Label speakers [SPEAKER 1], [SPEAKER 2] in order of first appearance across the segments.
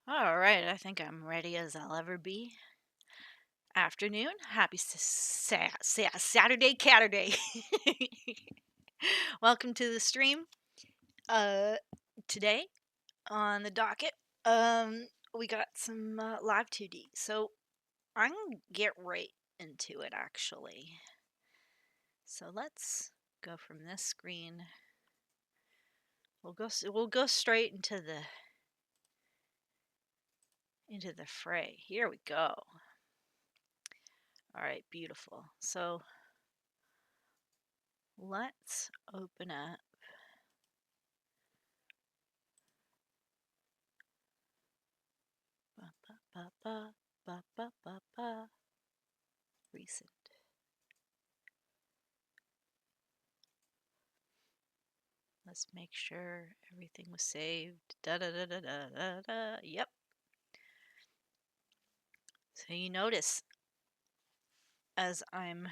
[SPEAKER 1] All right, I think I'm ready as I'll ever be. Afternoon, happy Saturday Catterday. Welcome to the stream. Uh, Today on the docket, um, we got some Live2d. So I'm gonna get right into it actually. So let's go from this screen. We'll go straight into the fray. Here we go. All right, beautiful. So let's open up recent. Let's make sure everything was saved. Da da da da da da da. Yep. So you notice as I'm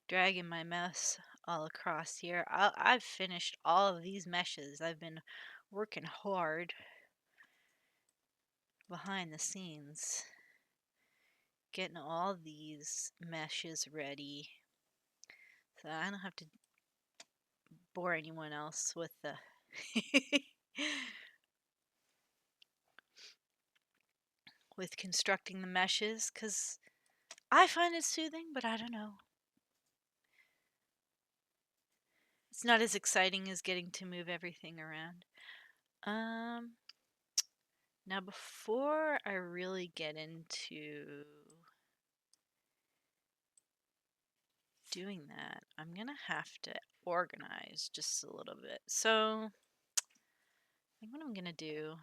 [SPEAKER 1] dragging my mouse all across here, I've finished all of these meshes. I've been working hard behind the scenes, getting all these meshes ready. So I don't have to bore anyone else with the with constructing the meshes, because I find it soothing, but I don't know. It's not as exciting as getting to move everything around. Now before I really get into doing that, I'm gonna have to organize just a little bit. So I think what I'm gonna do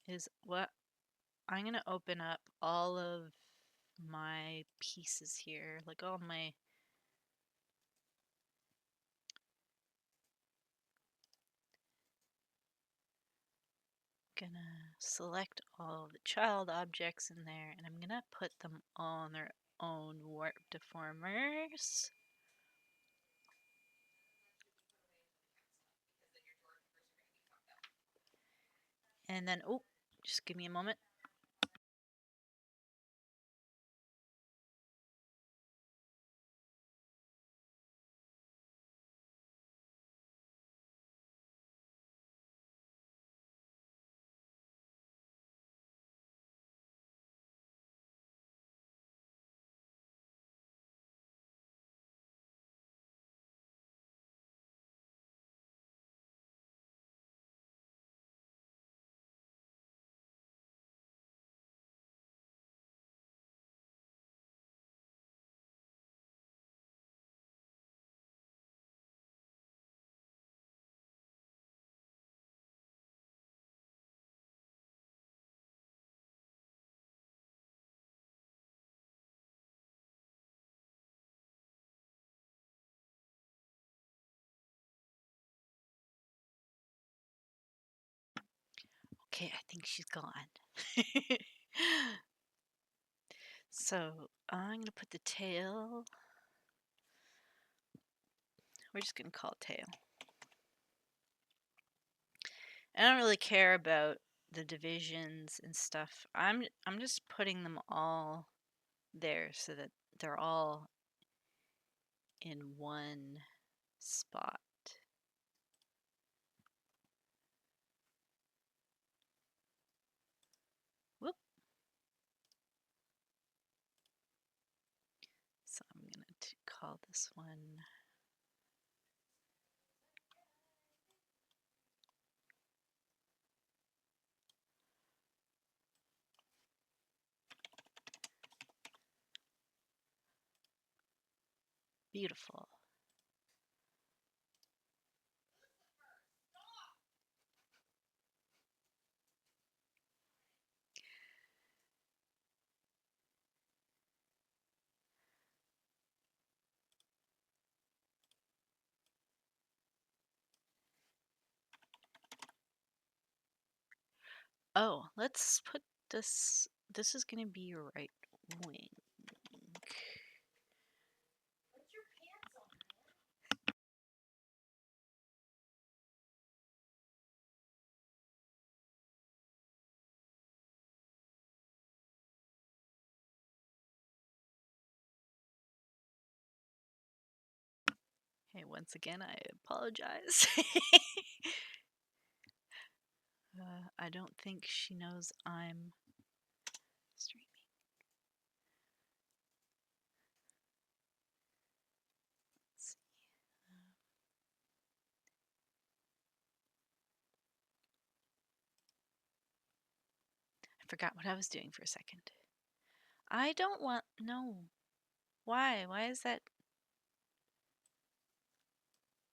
[SPEAKER 1] is I'm gonna open up all of my pieces here, like all my gonna select all the child objects in there, and I'm gonna put them all on their own warp deformers. And then, oh, just give me a moment. Okay, I think she's gone. So I'm gonna put the tail. We're just gonna call it tail. I don't really care about the divisions and stuff. I'm just putting them all there so that they're all in one spot. Whoop. So I'm gonna call this one beautiful. Oh, let's put this. This is gonna be your right wing. once again, I apologize. I don't think she knows I'm streaming. Let's see. I forgot what I was doing for a second. I don't want... No. Why? Why is that?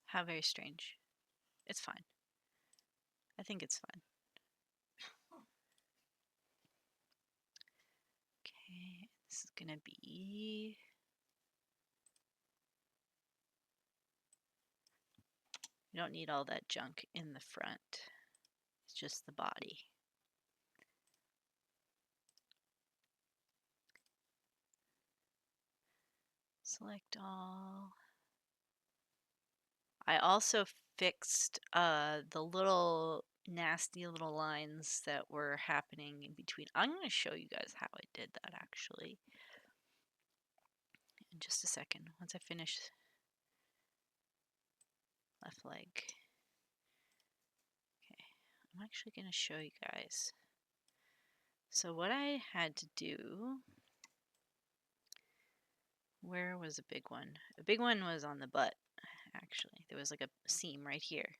[SPEAKER 1] How very strange. It's fine. I think it's fine. Okay, this is gonna be... You don't need all that junk in the front. It's just the body. Select all. I also fixed the little nasty little lines that were happening in between. I'm going to show you guys how I did that actually in just a second once I finish left leg. Okay, I'm actually going to show you guys. So what I had to do, where was a big one? A big one was on the butt actually. There was like a seam right here.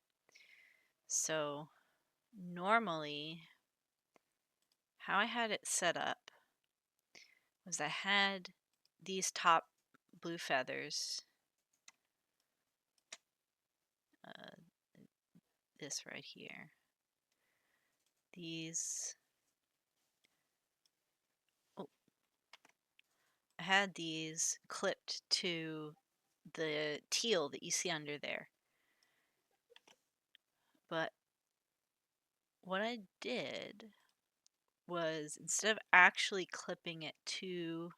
[SPEAKER 1] So normally how I had it set up was I had these top blue feathers, this right here, these, oh, I had these clipped to the teal that you see under there. But what I did was instead of actually clipping it to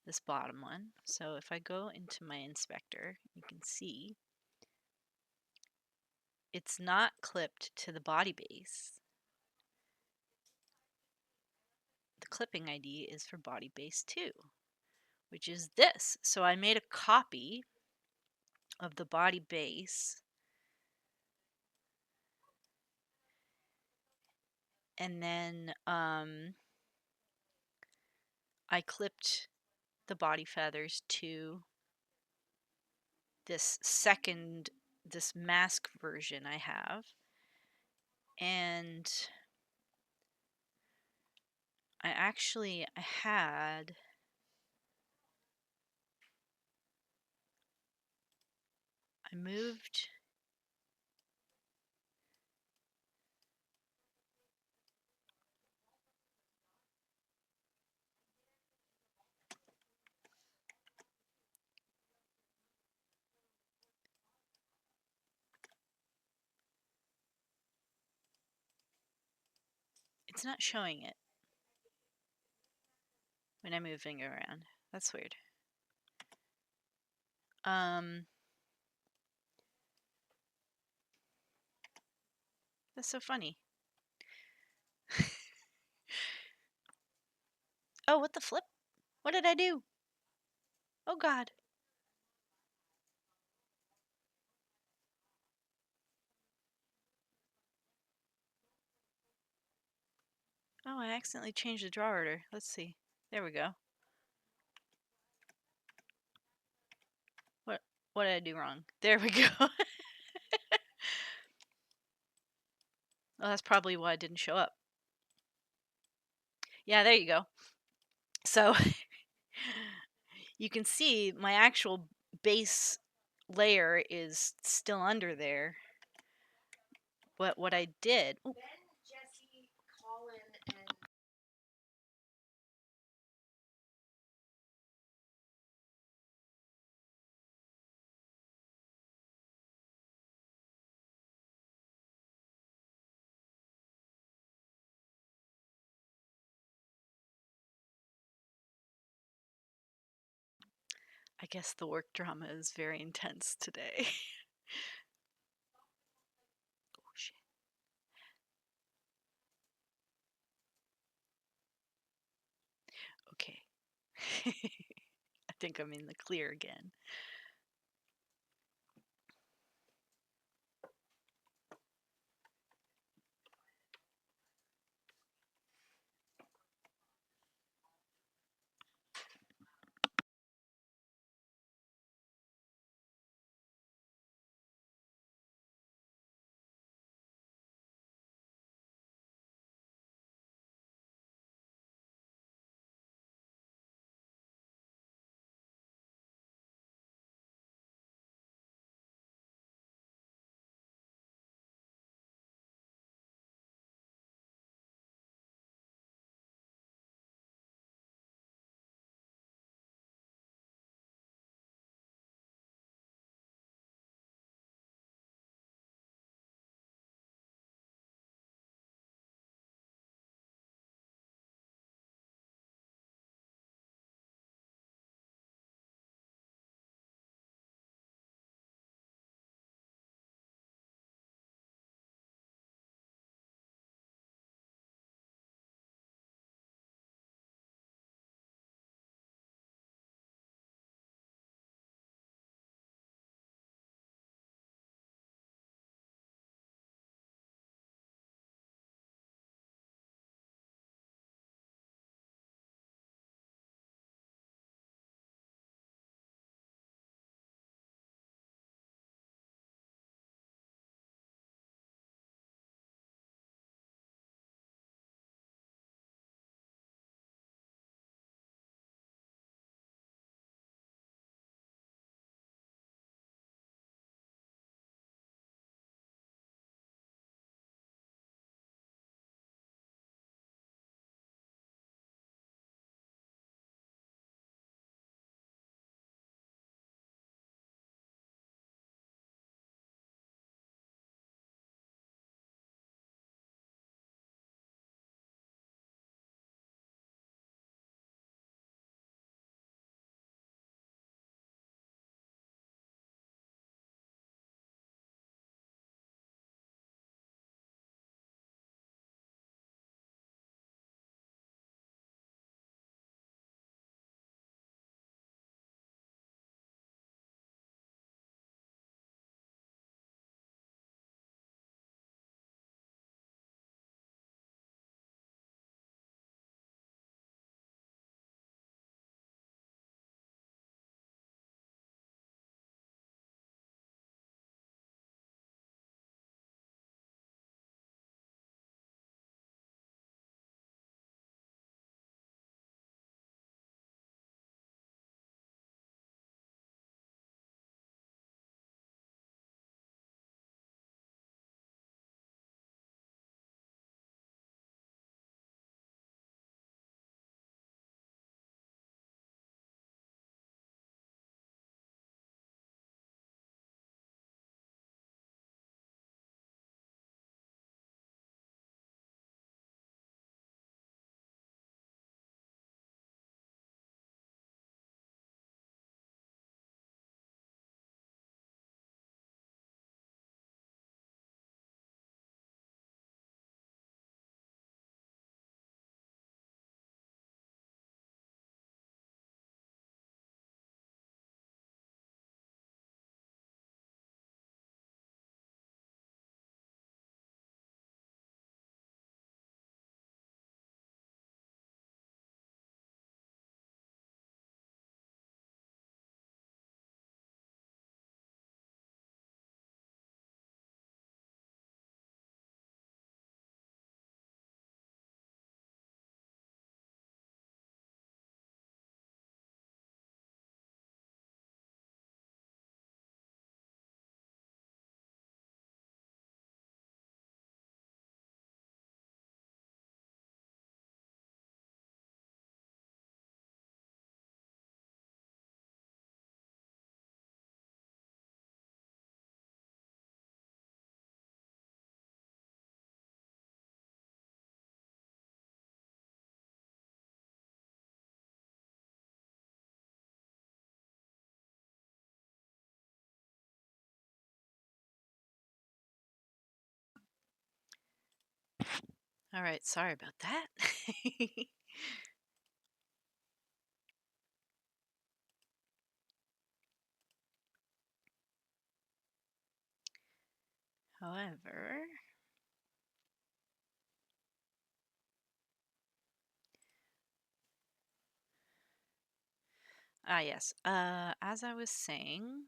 [SPEAKER 1] this bottom one, so if I go into my inspector, you can see it's not clipped to the body base. The clipping ID is for body base 2, which is this. So I made a copy of the body base, and then I clipped the body feathers to this this mask version I have, and I moved it's not showing it when I'm moving it around. That's weird. That's so funny. Oh, what the flip? What did I do? Oh God. Oh, I accidentally changed the draw order. Let's see. There we go. What did I do wrong? There we go. Well, that's probably why it didn't show up. Yeah, there you go. So you can see my actual base layer is still under there. But what I did... Ben, Jesse, Colin, and... I guess the work drama is very intense today. Oh, shit. Okay. I think I'm in the clear again. All right, sorry about that. However, yes. As I was saying,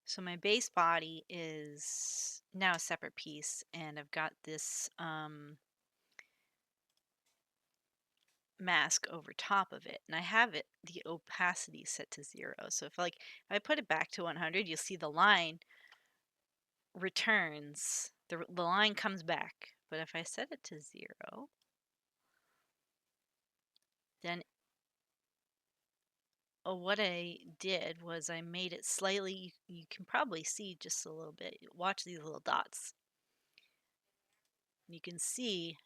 [SPEAKER 1] so my base body is now a separate piece, and I've got this mask over top of it, and I have it the opacity set to 0. So if I put it back to 100, you'll see the line returns. The line comes back. But if I set it to 0, then what I did was I made it slightly, you can probably see just a little bit. Watch these little dots. You can see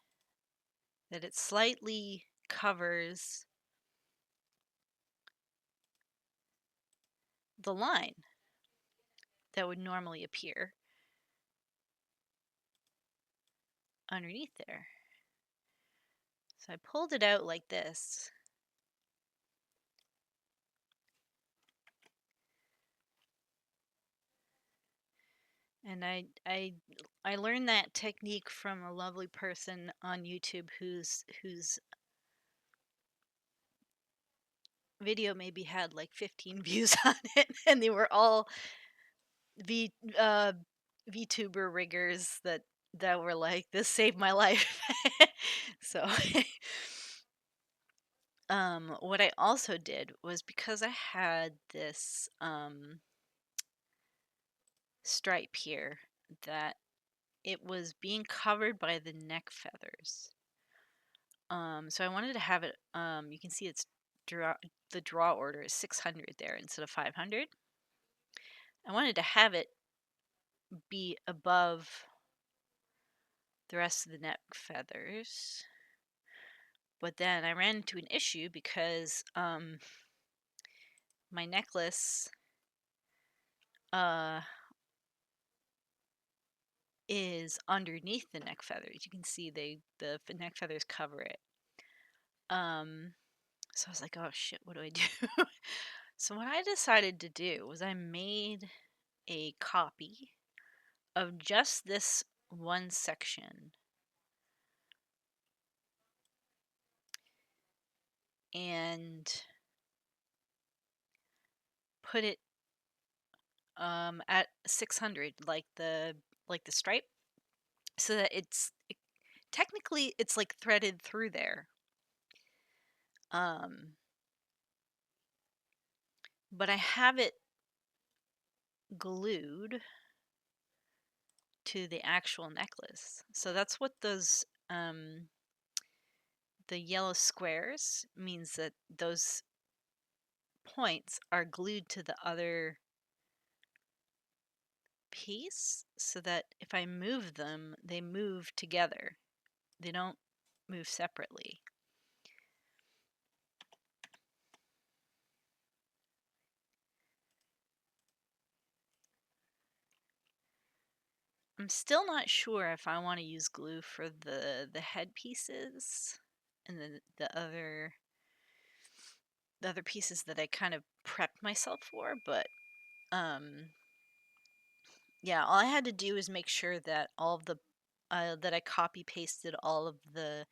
[SPEAKER 1] that it slightly covers the line that would normally appear underneath there. So I pulled it out like this. And I learned that technique from a lovely person on YouTube whose video maybe had like 15 views on it, and they were all VTuber riggers that were like, this saved my life. So what I also did was, because I had this stripe here that it was being covered by the neck feathers. So I wanted to have it, you can see it's the draw order is 600 there instead of 500. I wanted to have it be above the rest of the neck feathers. But then I ran into an issue because my necklace is underneath the neck feathers. You can see the neck feathers cover it. So I was like, oh shit, what do I do? So what I decided to do was I made a copy of just this one section, and put it at 600, like the stripe, so that technically it's like threaded through there. But I have it glued to the actual necklace. So that's what those the yellow squares means, that those points are glued to the other piece, so that if I move them, they move together. They don't move separately. I'm still not sure if I want to use glue for the head pieces and the other pieces that I kind of prepped myself for, but yeah, all I had to do is make sure that all of the that I copy pasted all of the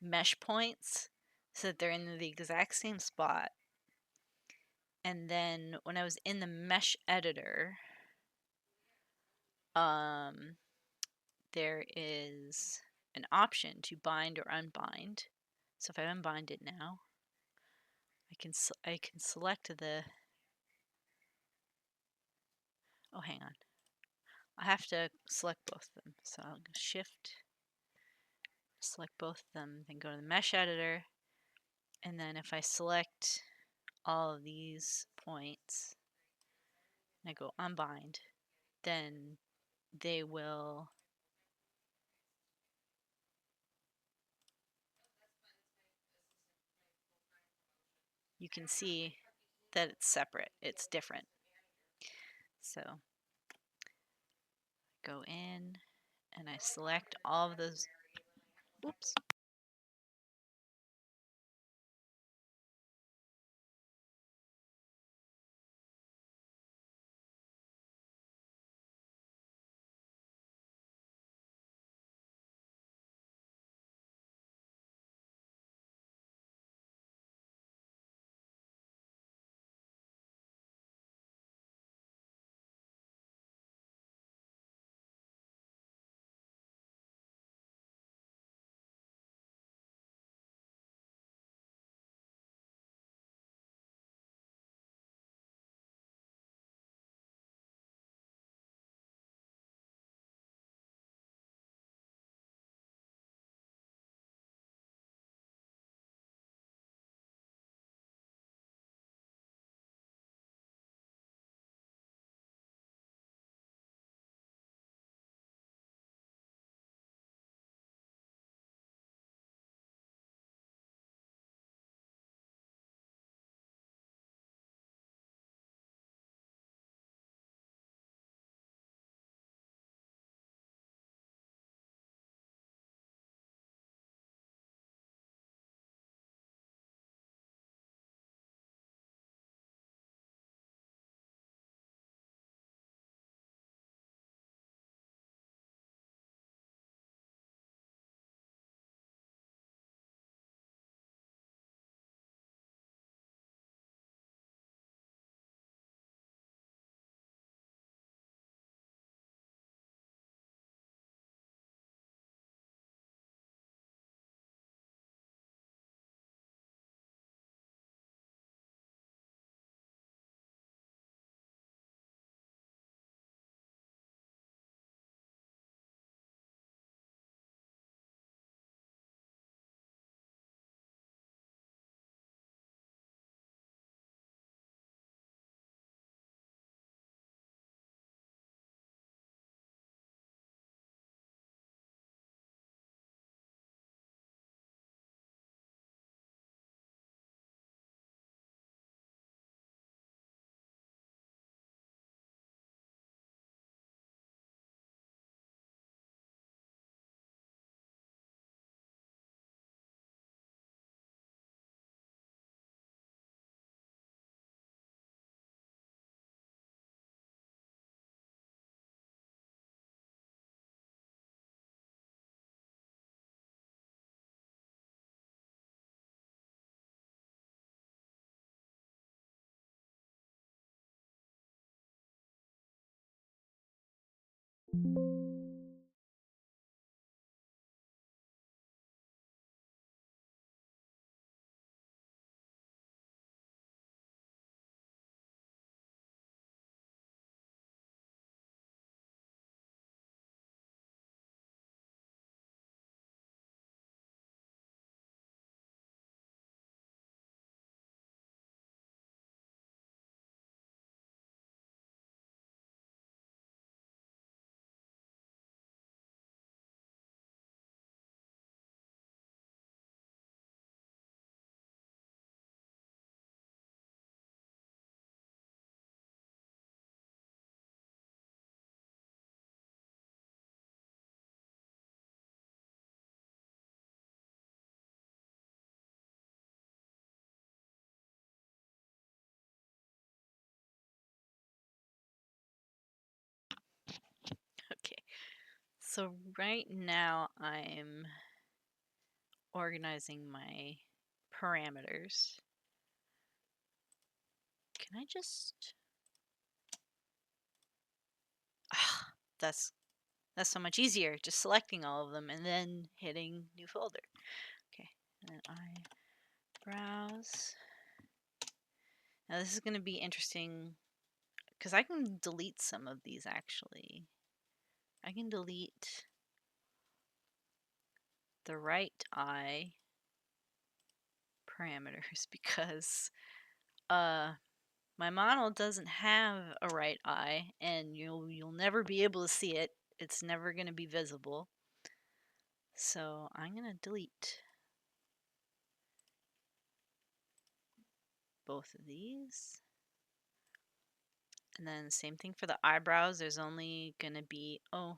[SPEAKER 1] mesh points so that they're in the exact same spot. And then when I was in the mesh editor, there is an option to bind or unbind. So if I unbind it now, I can select the, oh, hang on. I have to select both of them. So I'll go Shift, select both of them, then go to the mesh editor. And then if I select all of these points, and I go unbind, then they will, you can see that it's separate, it's different. So go in and I select all of those. Oops. Okay, so right now I'm organizing my parameters. Can I just... Ah, that's so much easier, just selecting all of them and then hitting new folder. Okay, and then I browse. Now this is going to be interesting because I can delete some of these actually. I can delete the right eye parameters because my model doesn't have a right eye and you'll never be able to see it. It's never going to be visible. So I'm going to delete both of these. And then same thing for the eyebrows. There's only gonna be, oh,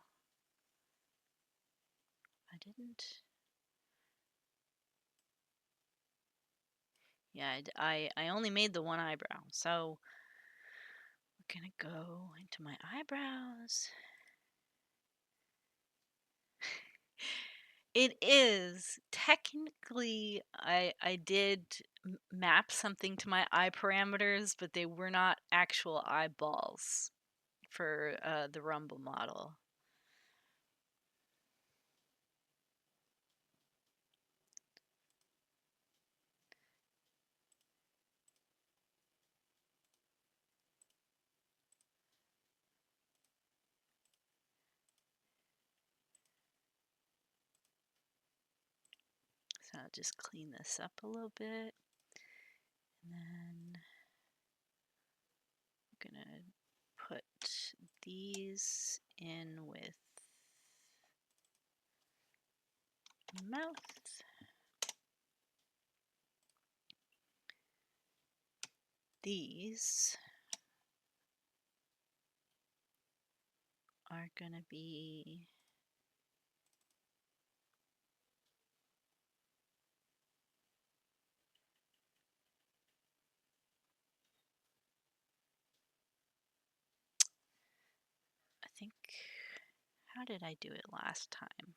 [SPEAKER 1] I didn't. Yeah, I only made the one eyebrow. So we're gonna go into my eyebrows. It is technically, I did map something to my eye parameters, but they were not actual eyeballs for the Rumble model. So I'll just clean this up a little bit. And then I'm gonna put these in with mouth. These are gonna be I think, how did I do it last time?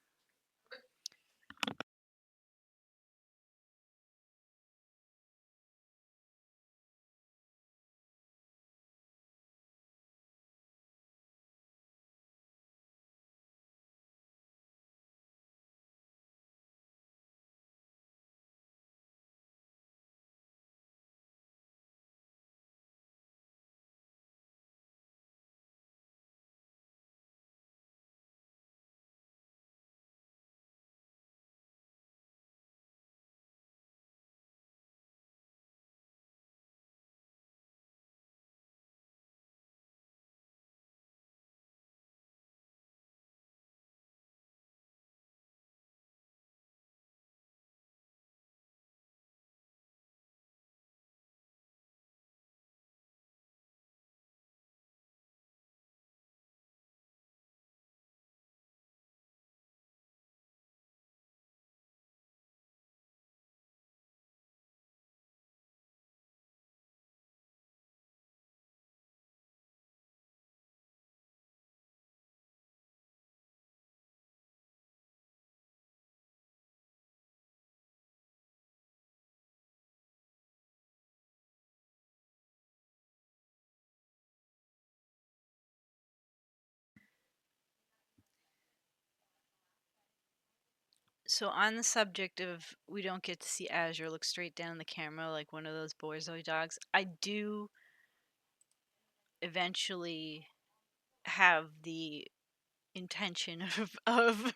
[SPEAKER 1] So on the subject of we don't get to see Azure look straight down the camera like one of those Borzoi dogs, I do eventually have the intention of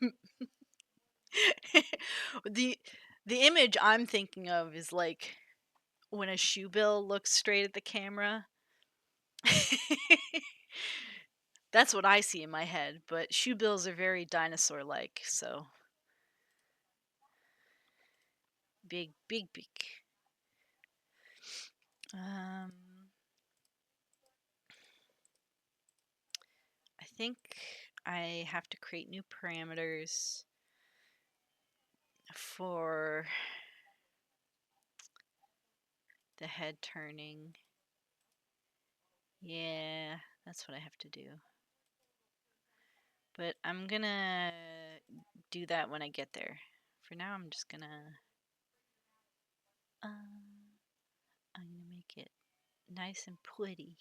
[SPEAKER 1] the the image I'm thinking of is like when a shoe bill looks straight at the camera. That's what I see in my head, but shoe bills are very dinosaur-like, so big, big, big. Um, I think I have to create new parameters for the head turning. Yeah, that's what I have to do. But I'm gonna do that when I get there. For now, I'm just gonna I'm gonna make it nice and pretty.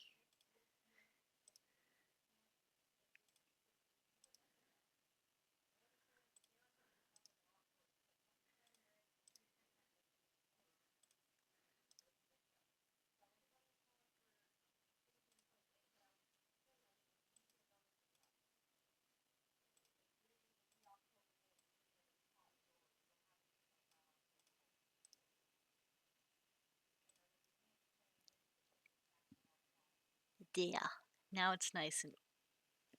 [SPEAKER 1] Yeah. Now it's nice and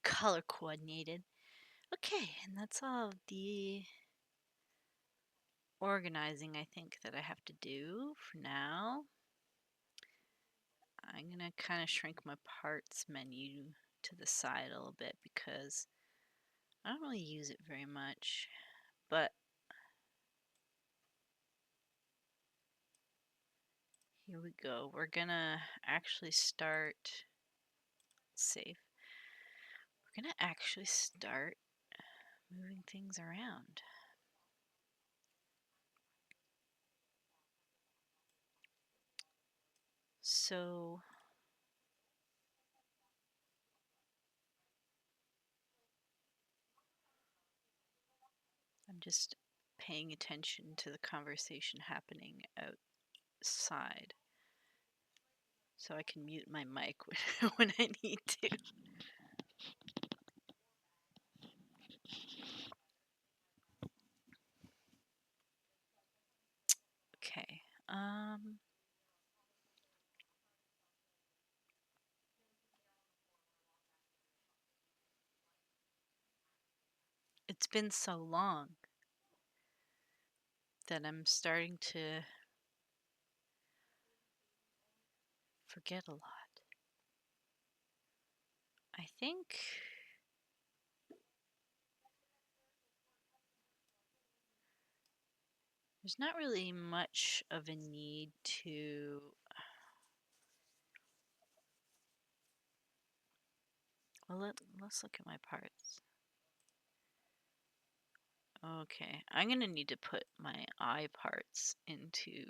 [SPEAKER 1] color coordinated. Okay, and that's all the organizing I think that I have to do for now. I'm gonna kind of shrink my parts menu to the side a little bit because I don't really use it very much, but here we go. We're gonna actually start, save. We're gonna actually start moving things around. So I'm just paying attention to the conversation happening outside so I can mute my mic when I need to. Okay. It's been so long that I'm starting to forget a lot. I think there's not really much of a need to let's look at my parts. Okay, I'm gonna need to put my eye parts into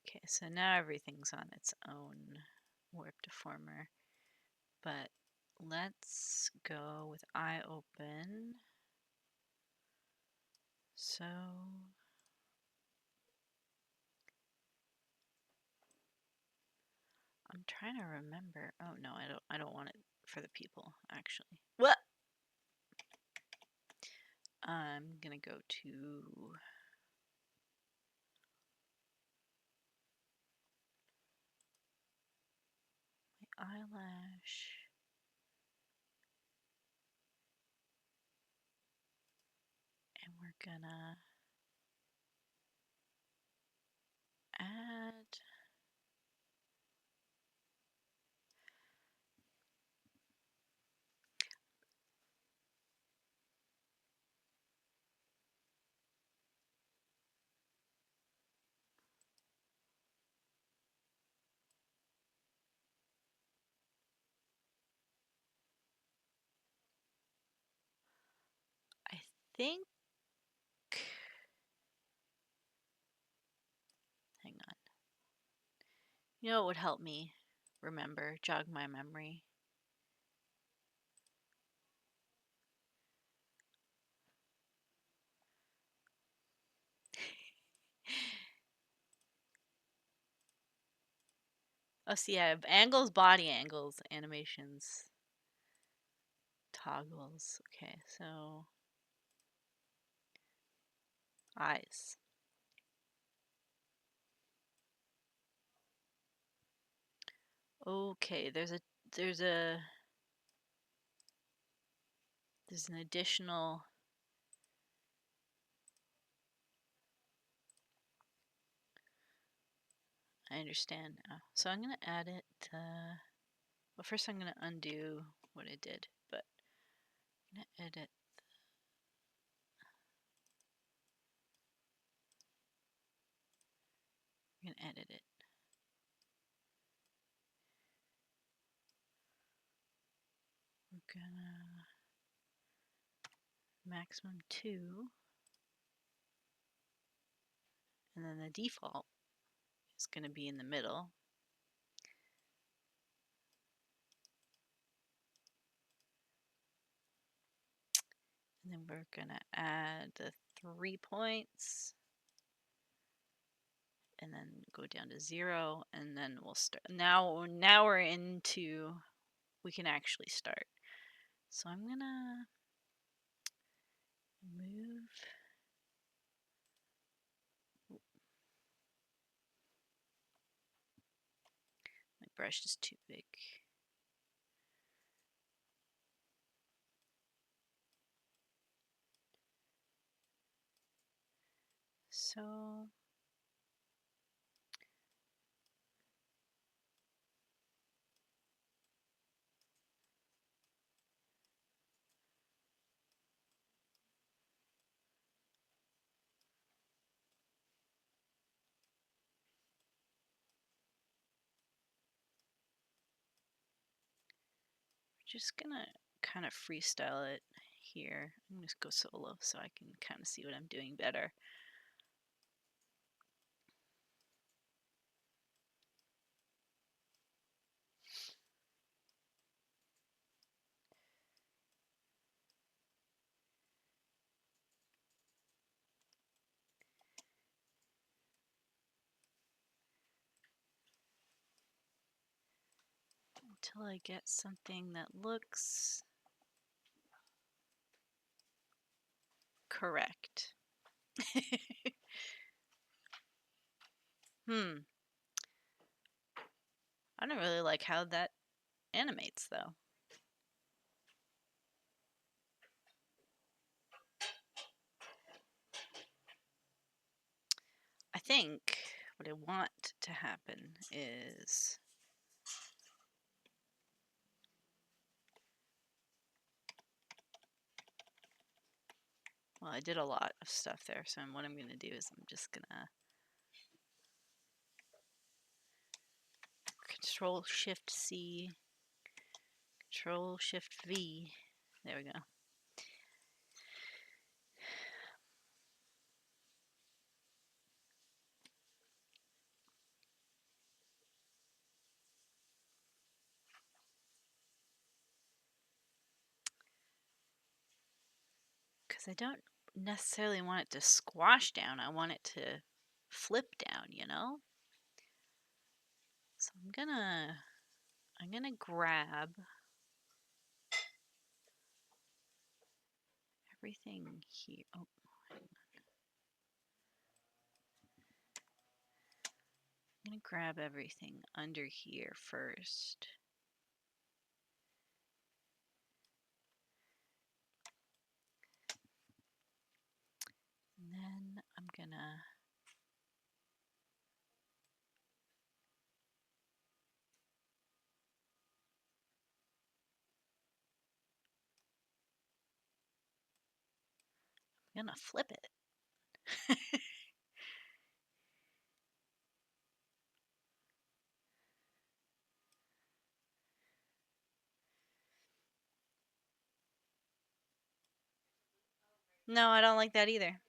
[SPEAKER 1] okay, so now everything's on its own warp deformer. But let's go with eye open. So I'm trying to remember. Oh no, I don't want it for the people actually. What? I'm gonna go to my eyelash. And we're gonna add I think hang on. You know what would help me remember, jog my memory? Oh, see, I have angles, body angles, animations, toggles. Okay, so eyes. Okay, there's an additional I understand now. So I'm gonna add it. Well, first I'm gonna undo what I did, but I'm gonna edit. I'm gonna edit it. We're gonna maximum 2, and then the default is gonna be in the middle. And then we're gonna add the 3 points and then go down to 0, and then we'll start. Now we're into, we can actually start. So I'm gonna move. My brush is too big. So just gonna kind of freestyle it here. I'm gonna just go solo so I can kind of see what I'm doing better. Until I get something that looks correct. I don't really like how that animates though. I think what I want to happen is well, I did a lot of stuff there, so what I'm going to do is I'm just going to Control Shift C, Control Shift V. There we go. Because I don't necessarily want it to squash down. I want it to flip down, you know? So I'm gonna grab everything here. Oh, hang on. I'm gonna grab everything under here first. And then I'm gonna flip it. No, I don't like that either.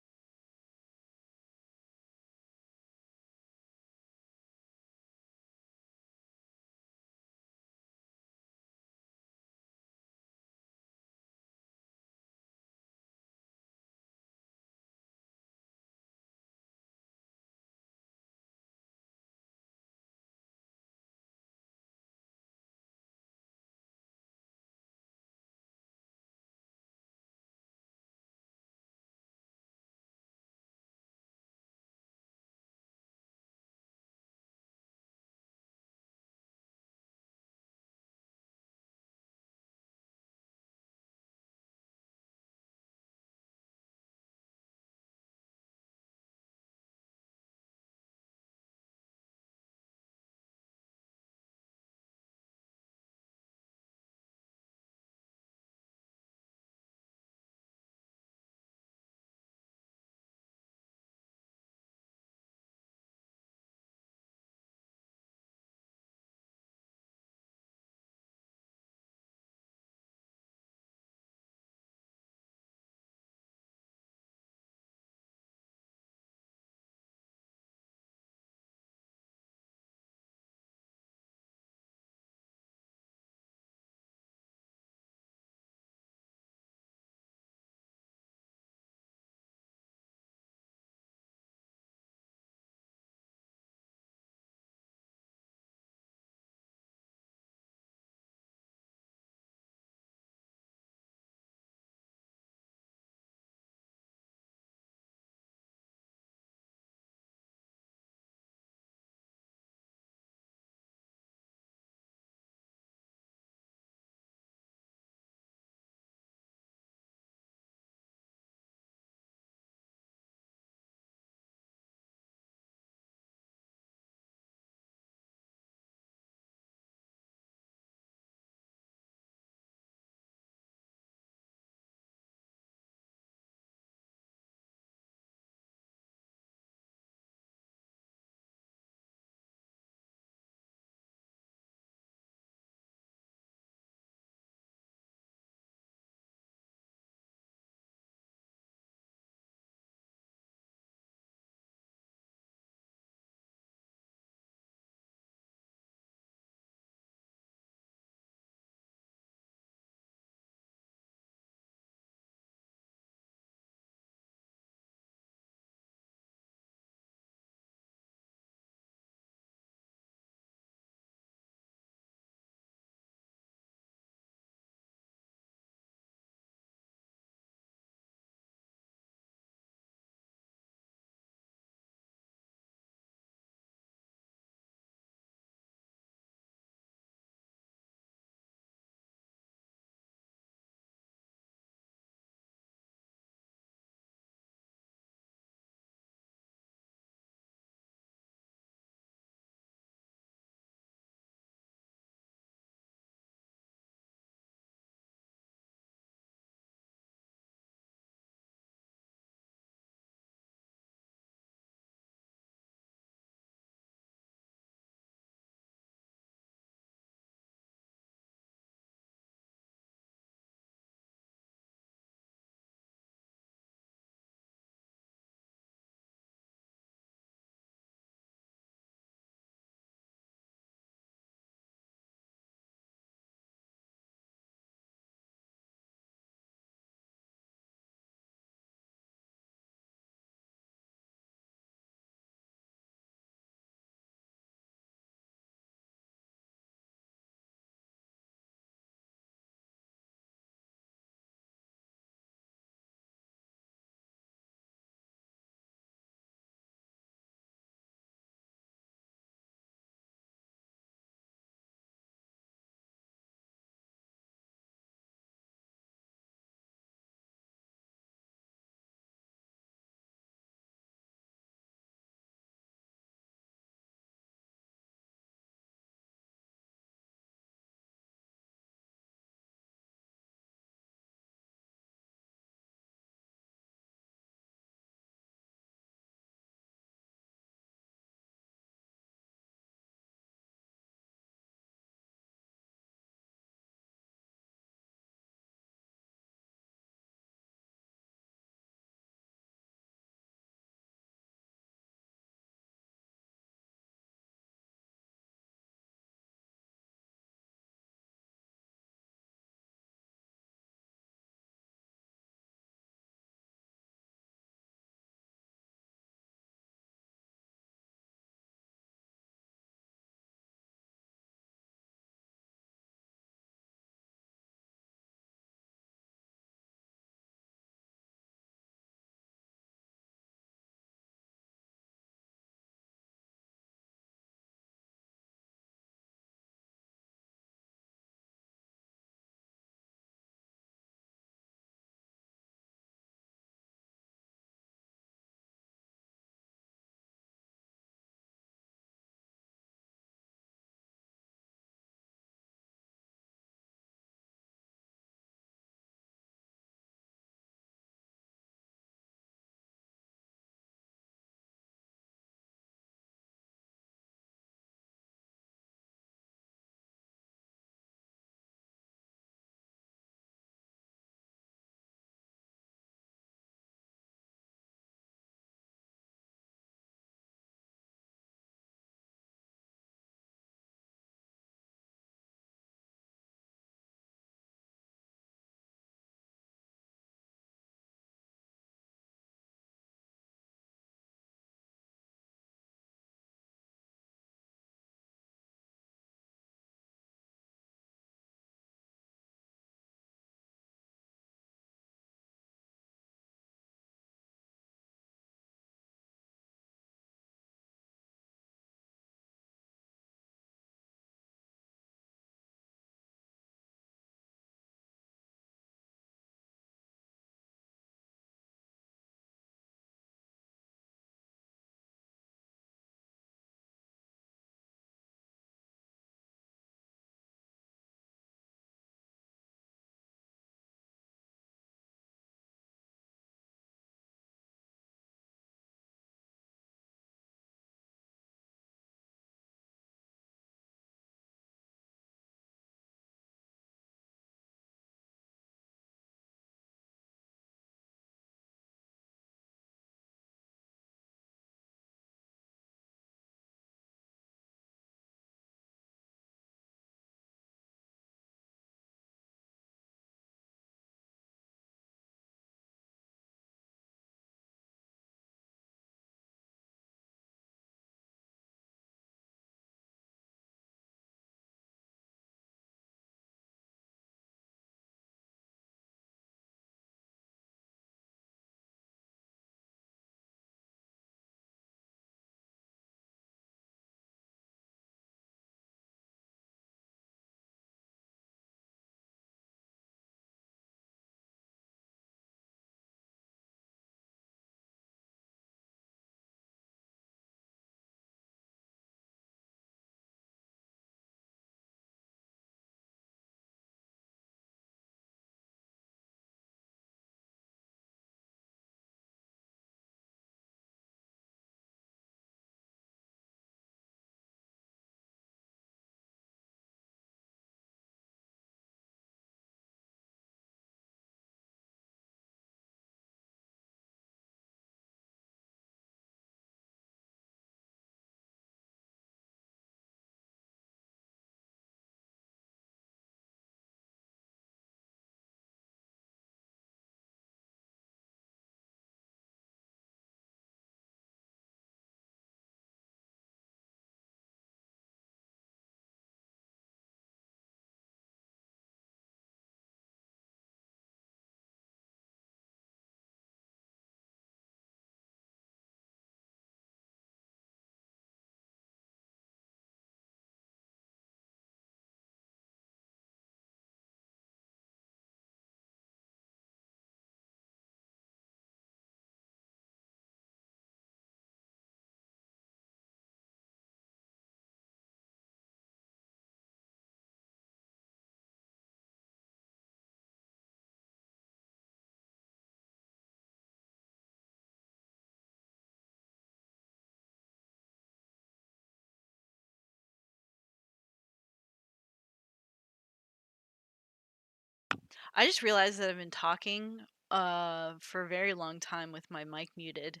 [SPEAKER 1] I just realized that I've been talking for a very long time with my mic muted.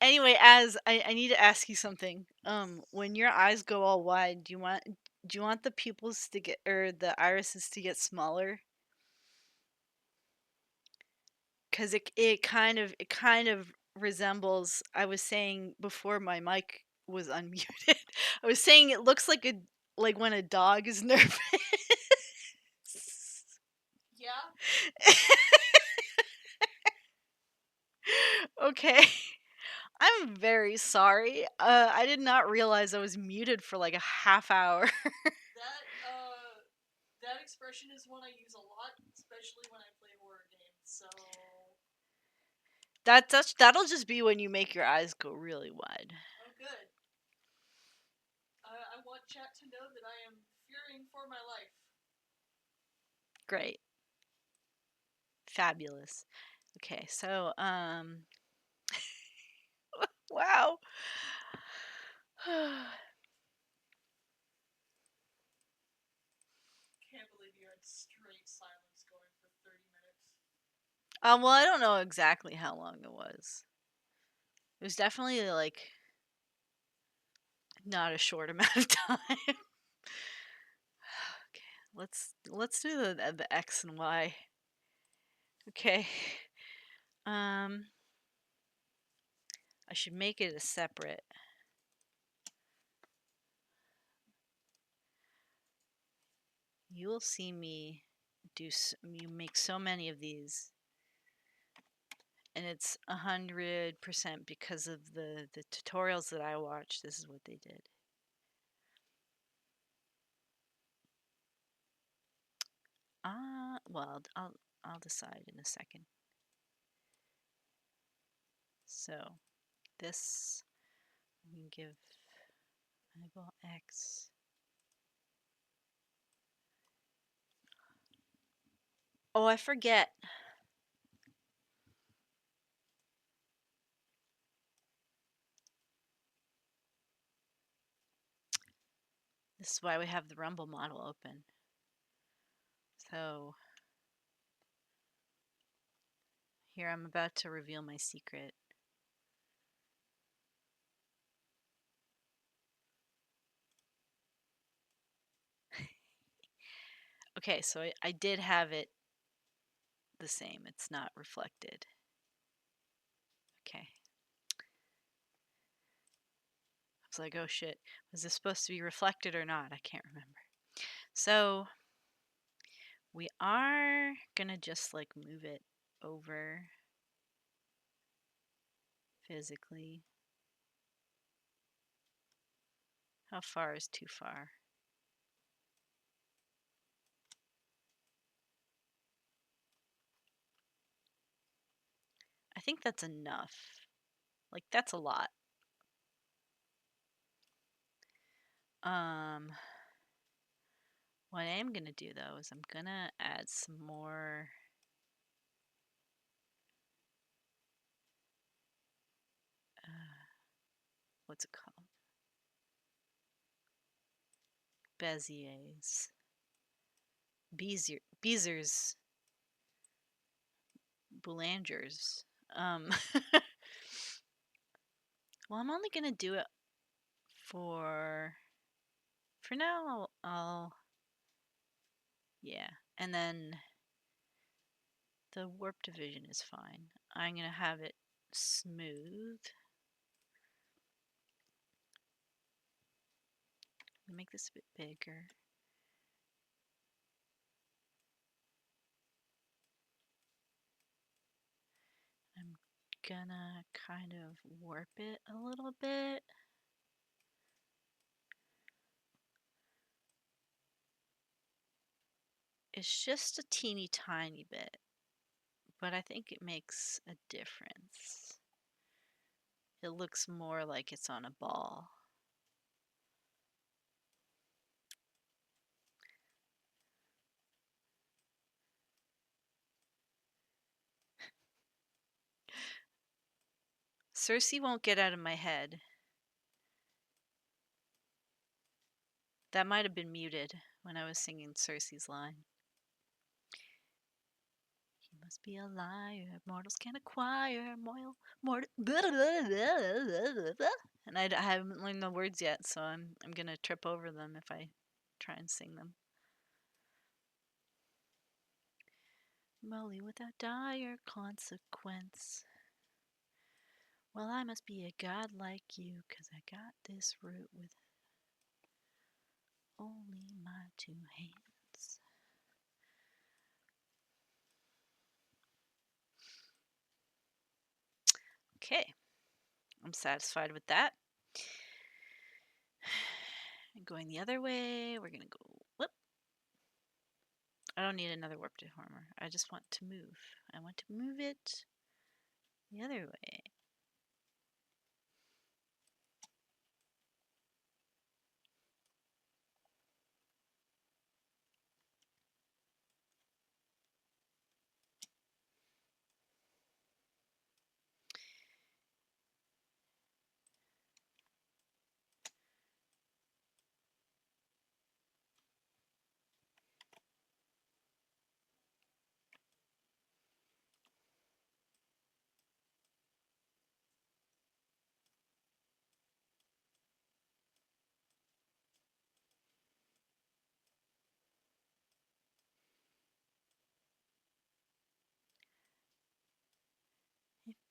[SPEAKER 1] Anyway, as I need to ask you something. When your eyes go all wide, do you want the pupils to get, or the irises to get smaller? Because it kind of resembles, I was saying before my mic was unmuted. I was saying it looks like when a dog is nervous.
[SPEAKER 2] Yeah.
[SPEAKER 1] Okay. I'm very sorry. I did not realize I was muted for like a half hour.
[SPEAKER 2] That expression is one I use a lot, especially when I play horror games. So
[SPEAKER 1] That'll just be when you make your eyes go really wide.
[SPEAKER 2] oh, good. I want chat to know that I am fearing for my life.
[SPEAKER 1] Great. Fabulous. Okay, so wow.
[SPEAKER 2] Can't believe you had straight silence going for 30 minutes.
[SPEAKER 1] Well, I don't know exactly how long it was. It was definitely like not a short amount of time. Okay, let's do the X and Y. Okay. Um, I should make it a separate. You will see me you make so many of these, and it's 100% because of the tutorials that I watched. This is what they did. Well, I'll decide in a second. So this, we can give eyeball X. Oh, I forget. This is why we have the Rumble model open. So here I'm about to reveal my secret. Okay, so I did have it the same. It's not reflected. Okay. I was like, oh shit, was this supposed to be reflected or not? I can't remember. So we are gonna just like move it over physically. How far is too far? I think that's enough. Like, that's a lot. What I am gonna do though is I'm gonna add some more what's it called? Bezier's. Beezer's. Boulanger's. Well, I'm only gonna do it for now. Yeah, and then the warp division is fine. I'm gonna have it smooth. Make this a bit bigger. I'm gonna kind of warp it a little bit. It's just a teeny tiny bit, but I think it makes a difference. It looks more like it's on a ball. Cersei won't get out of my head. That might have been muted. when I was singing Cersei's line. He must be a liar, mortals can't acquire, and I haven't learned the words yet, so I'm gonna trip over them if I try and sing them. Molly without dire consequence. Well, I must be a god like you, 'cause I got this root with only my 2 hands. Okay, I'm satisfied with that. Going the other way, we're gonna go, whoop. I don't need another warp deformer. I just want to move. I want to move it the other way.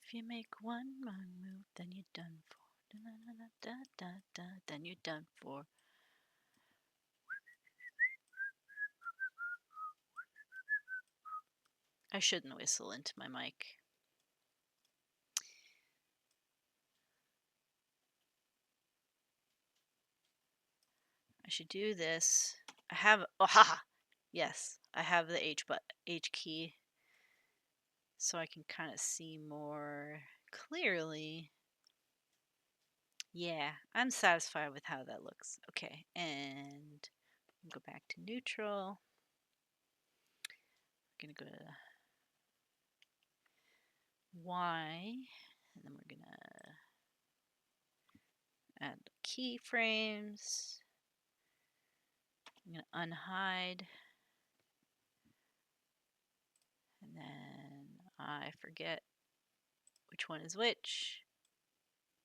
[SPEAKER 1] If you make one wrong move, then you're done for. Then you're done for. I shouldn't whistle into my mic. I should do this. I have, oh haha, yes, I have the H key, so I can kind of see more clearly. Yeah, I'm satisfied with how that looks. Okay, and go back to neutral. We're gonna go to Y, and then we're gonna add keyframes. I'm gonna unhide, and then I forget which one is which.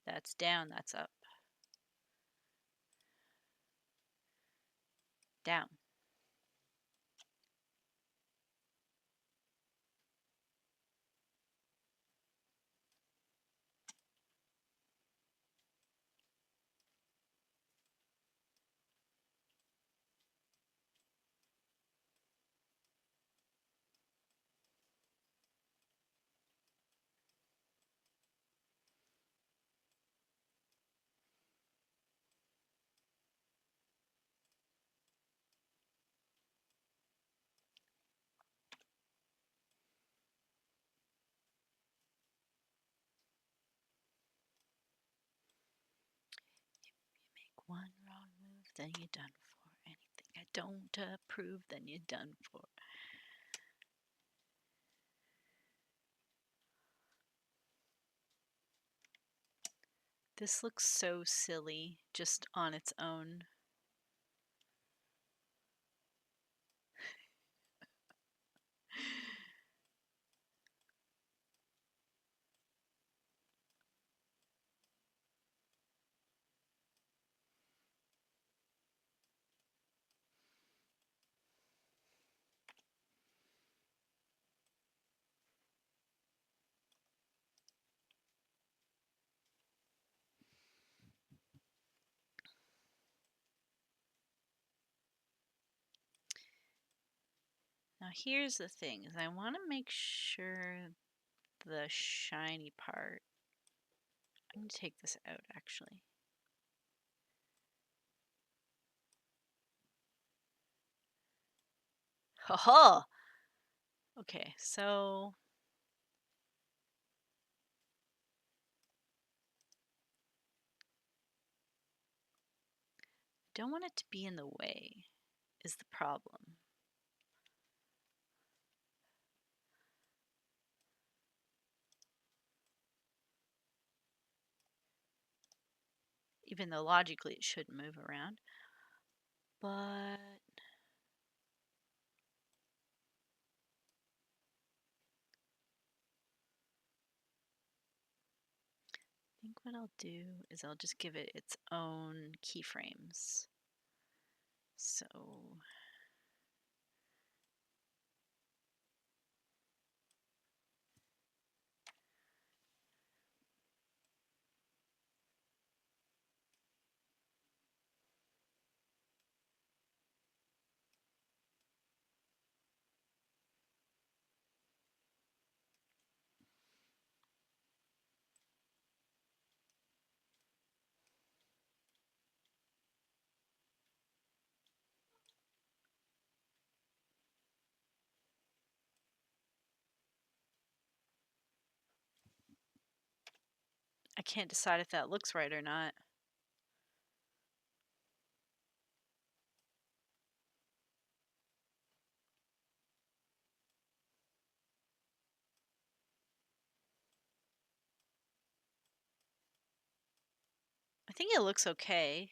[SPEAKER 1] That's down, that's up. Down. One wrong move, then you're done for. Anything I don't approve, then you're done for. This looks so silly just on its own. Now here's the thing, is I want to make sure the shiny part, I'm going to take this out actually. Haha! Okay, so I don't want it to be in the way, is the problem. Even though logically it should move around. But think what I'll do is I'll just give it its own keyframes. So I can't decide if that looks right or not. I think it looks okay.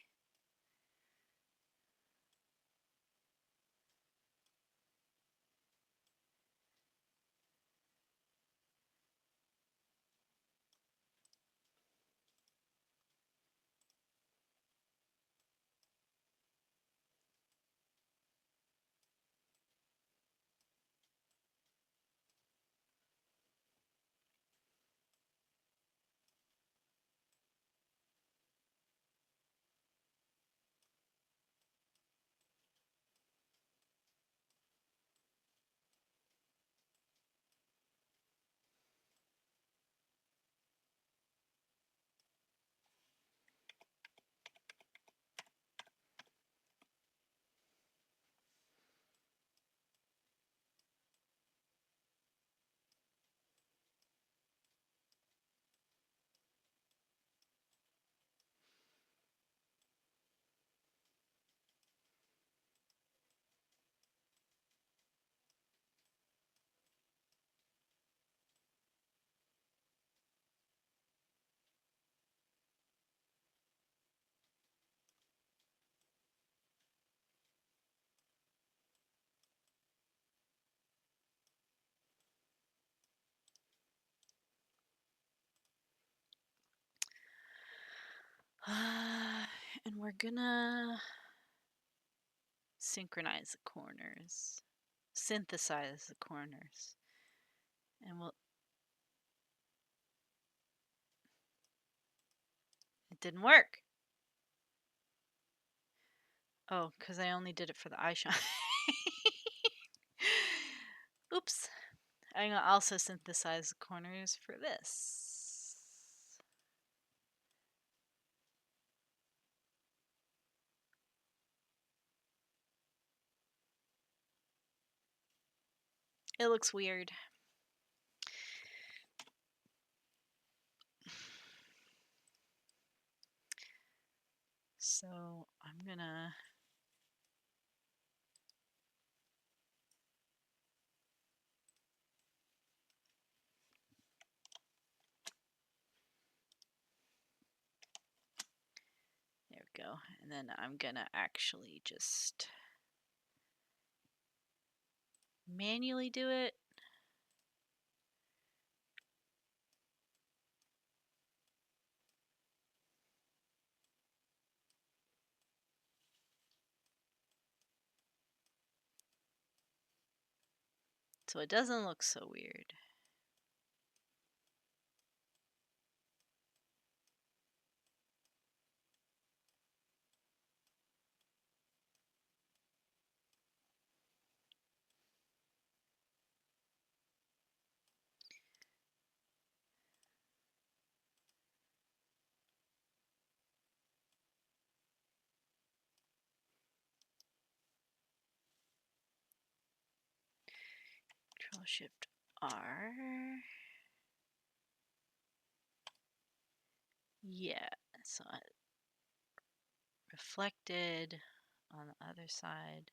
[SPEAKER 1] And we're gonna synchronize the corners, synthesize the corners, and it didn't work. Oh, because I only did it for the eye shine. Oops. I'm gonna also synthesize the corners for this. It looks weird. So I'm gonna there we go. And then I'm gonna actually just manually do it. So it doesn't look so weird. Control Shift R. Yeah, so reflected on the other side.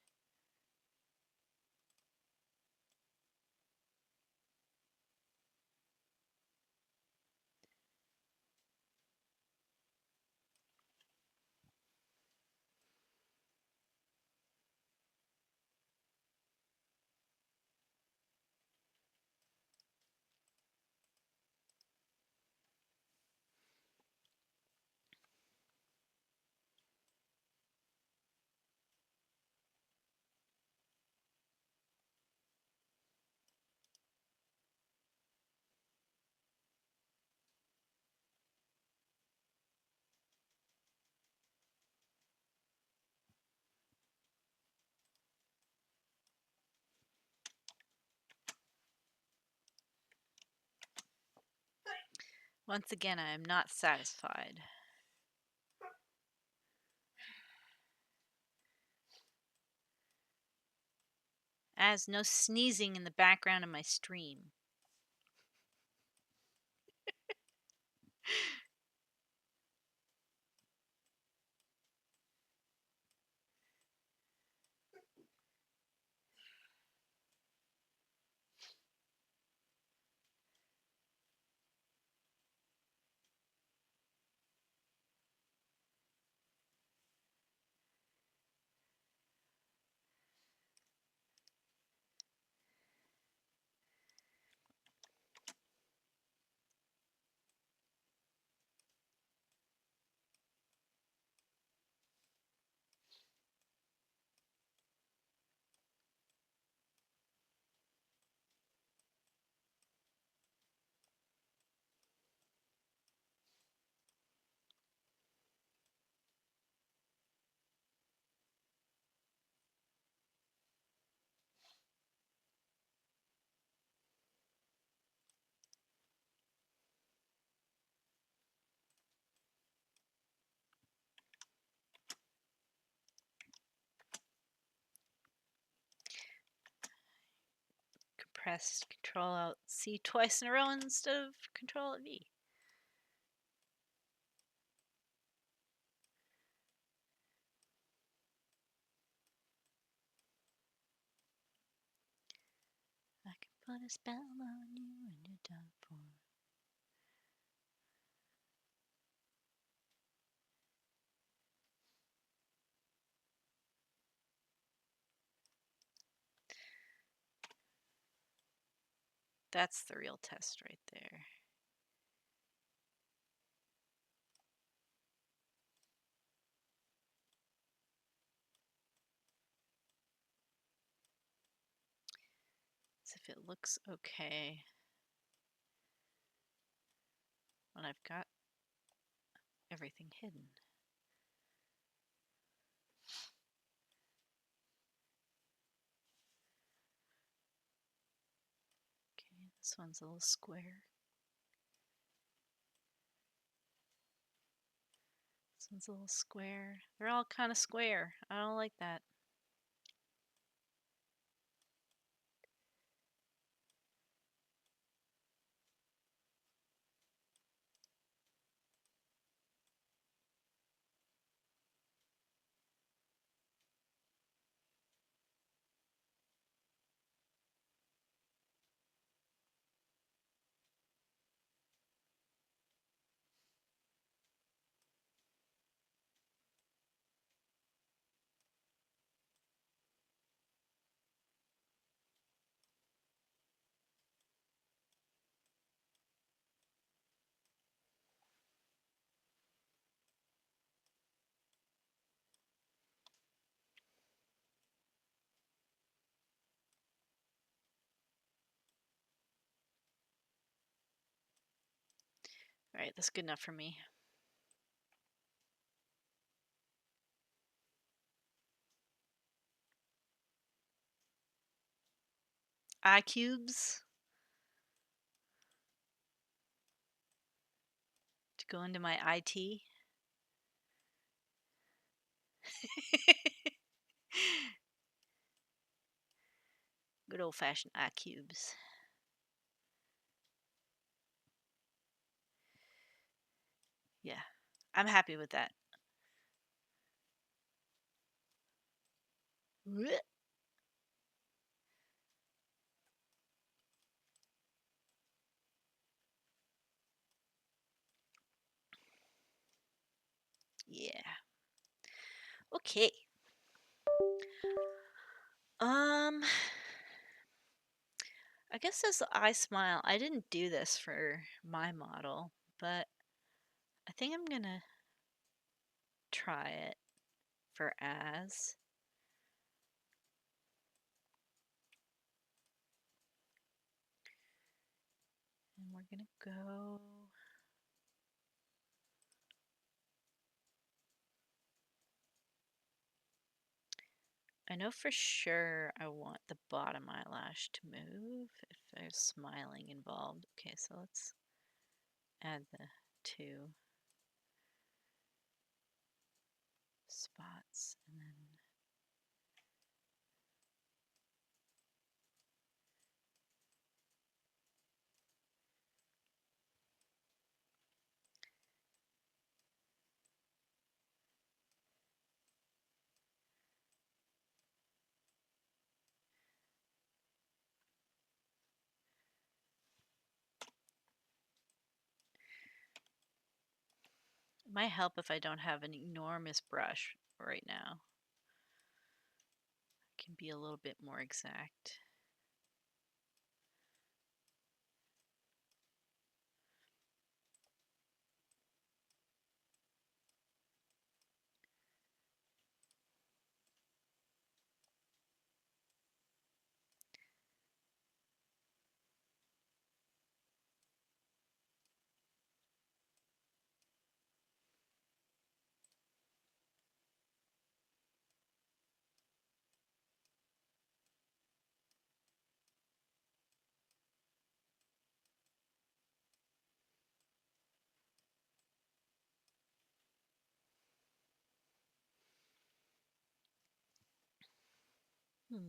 [SPEAKER 1] Once again, I am not satisfied. As no sneezing in the background of my stream. Press Control Alt C twice in a row instead of Control Alt V. I can put a spell on you and you're done for. That's the real test right there. As if it looks okay when I've got everything hidden. Okay, this one's a little square. This one's a little square. They're all kind of square. I don't like that. Alright, that's good enough for me. iCubes to go into my IT. Good old-fashioned iCubes. Yeah, I'm happy with that. Yeah. Okay. I guess as I smile, I didn't do this for my model, but I think I'm gonna try it for as. And we're gonna go. I know for sure I want the bottom eyelash to move if there's smiling involved. Okay, so let's add the 2 spots and then it might help if I don't have an enormous brush right now. I can be a little bit more exact. Okay.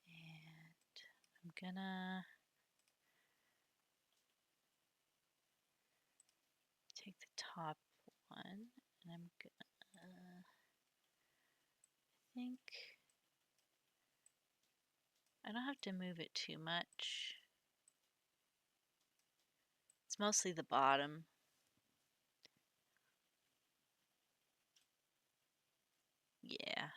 [SPEAKER 1] And I'm gonna take the top one and I'm gonna, I think, I don't have to move it too much. It's mostly the bottom. Yeah.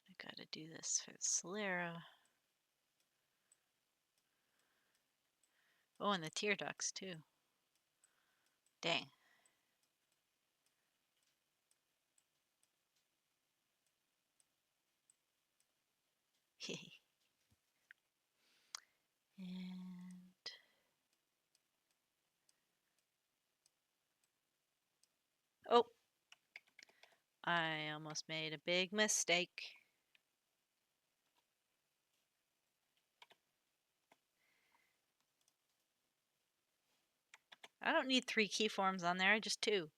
[SPEAKER 1] I gotta do this for the sclera. Oh, and the tear ducts too. Dang. And oh, I almost made a big mistake. I don't need 3 keyforms on there, just 2.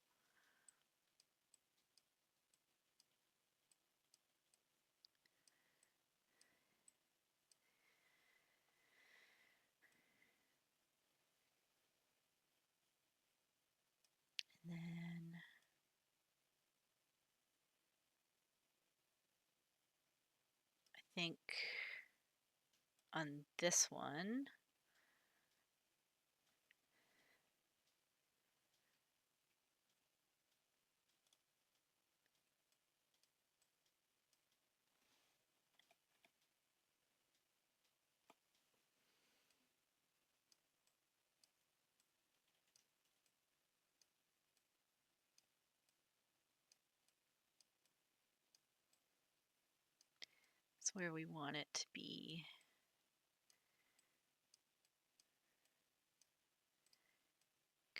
[SPEAKER 1] And then I think on this one, it's where we want it to be.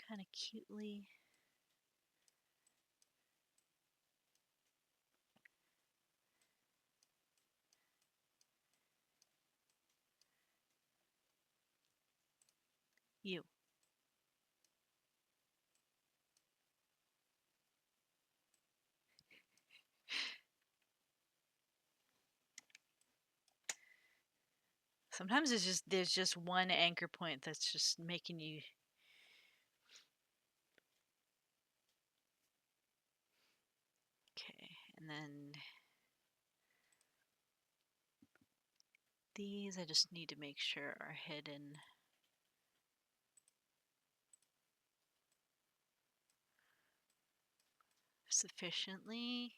[SPEAKER 1] Kind of cutely. You. Sometimes there's just one anchor point that's just making you. Okay, and then these I just need to make sure are hidden. Sufficiently.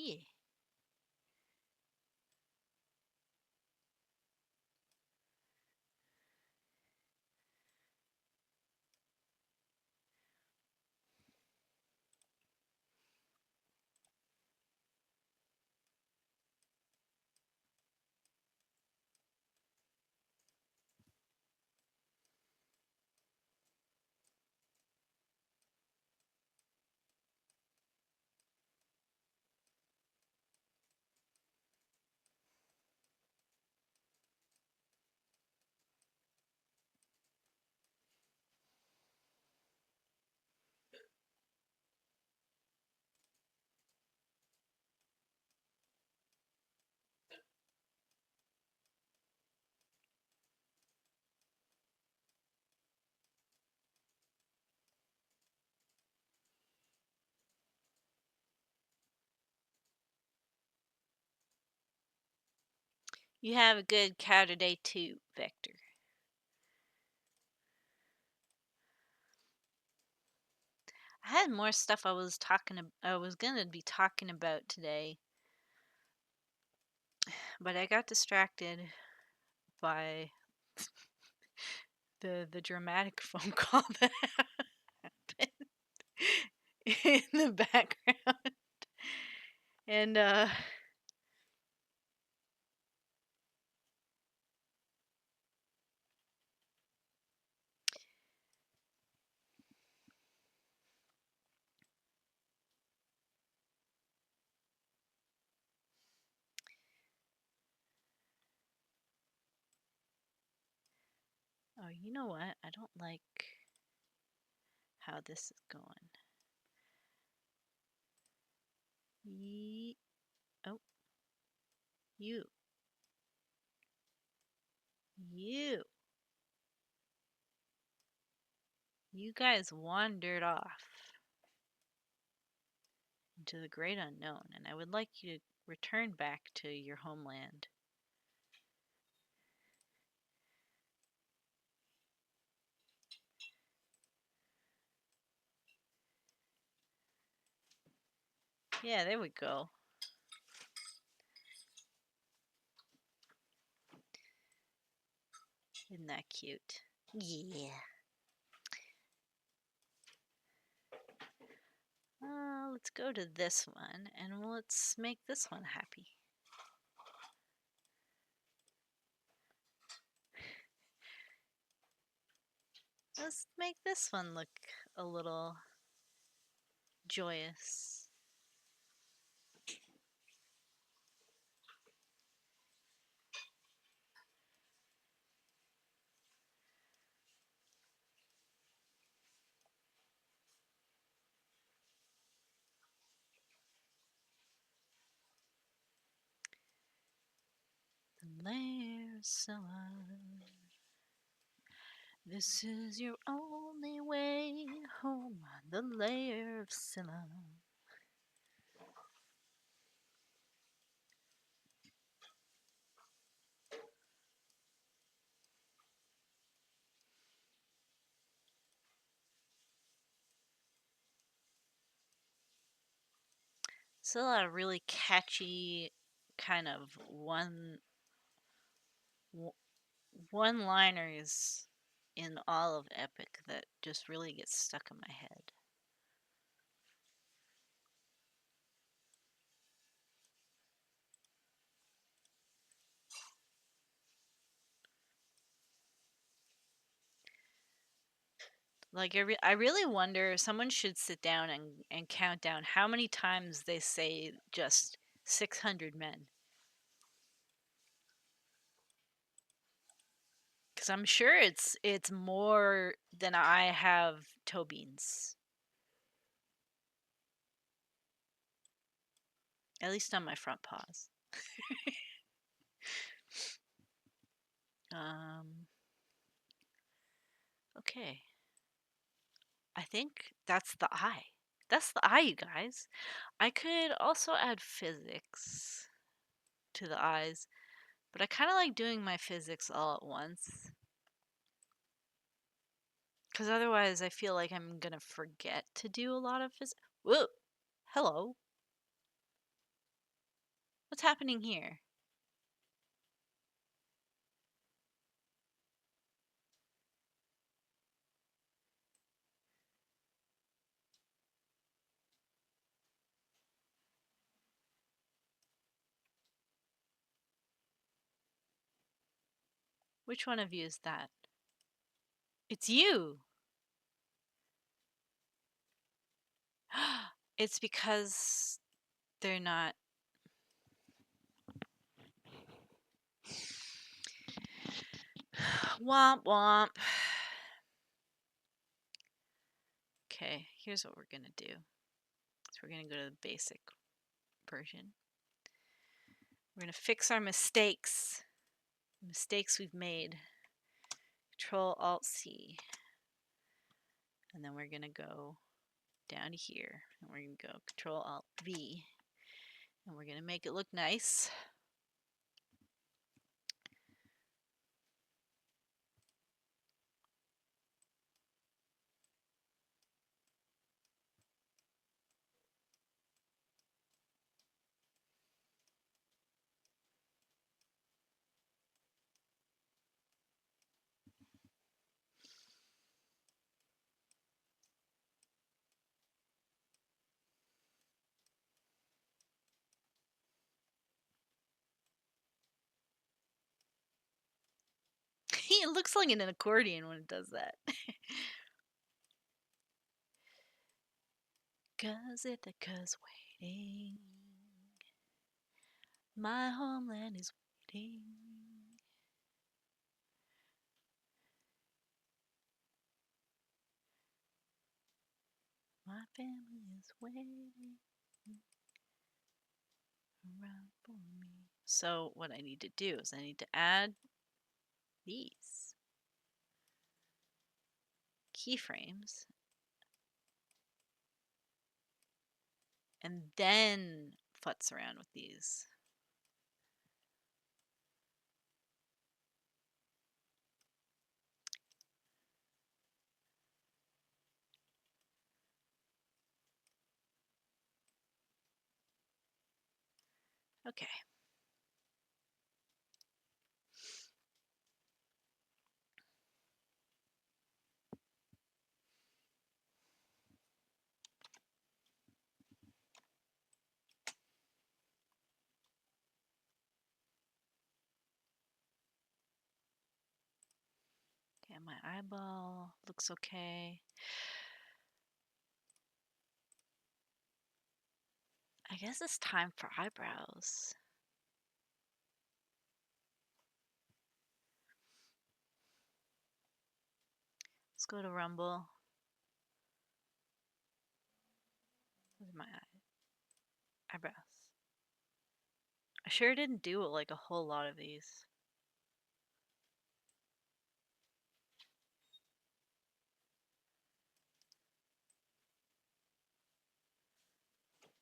[SPEAKER 1] Yeah. You have a good cow today too, Vector. I had more stuff I was gonna be talking about today, but I got distracted by the dramatic phone call that happened in the background. And oh, you know what? I don't like how this is going. Oh, you. You. You guys wandered off into the great unknown, and I would like you to return back to your homeland. Yeah, there we go. Isn't that cute? Yeah. Let's go to this one and let's make this one happy. Let's make this one look a little joyous. The lair of Scylla. This is your only way home, the lair of Scylla. It's a lot of really catchy kind of one-liners in all of Epic that just really get stuck in my head. Like I really wonder. Someone should sit down and count down how many times they say just 600 men. Because I'm sure it's more than I have toe beans. At least on my front paws. um. Okay. I think that's the eye. That's the eye, you guys. I could also add physics to the eyes, but I kind of like doing my physics all at once. Because otherwise, I feel like I'm going to forget to do a lot of physics. Whoa! Hello. What's happening here? Which one of you is that? It's you! It's because they're not. Womp womp. Okay, here's what we're gonna do. So we're gonna go to the basic version. We're gonna fix our mistakes. Mistakes we've made. Control Alt C. And then we're gonna go down to here. And we're gonna go Control Alt V. And we're gonna make it look nice. It looks like an accordion when it does that. 'Cause Ithaca's waiting. My homeland is waiting. My family is waiting around for me. So what I need to do is I need to add these keyframes and then futz around with these. Okay. Okay, my eyeball looks okay. I guess it's time for eyebrows. Let's go to Rumble. Where's my eyebrows? I sure didn't do like a whole lot of these.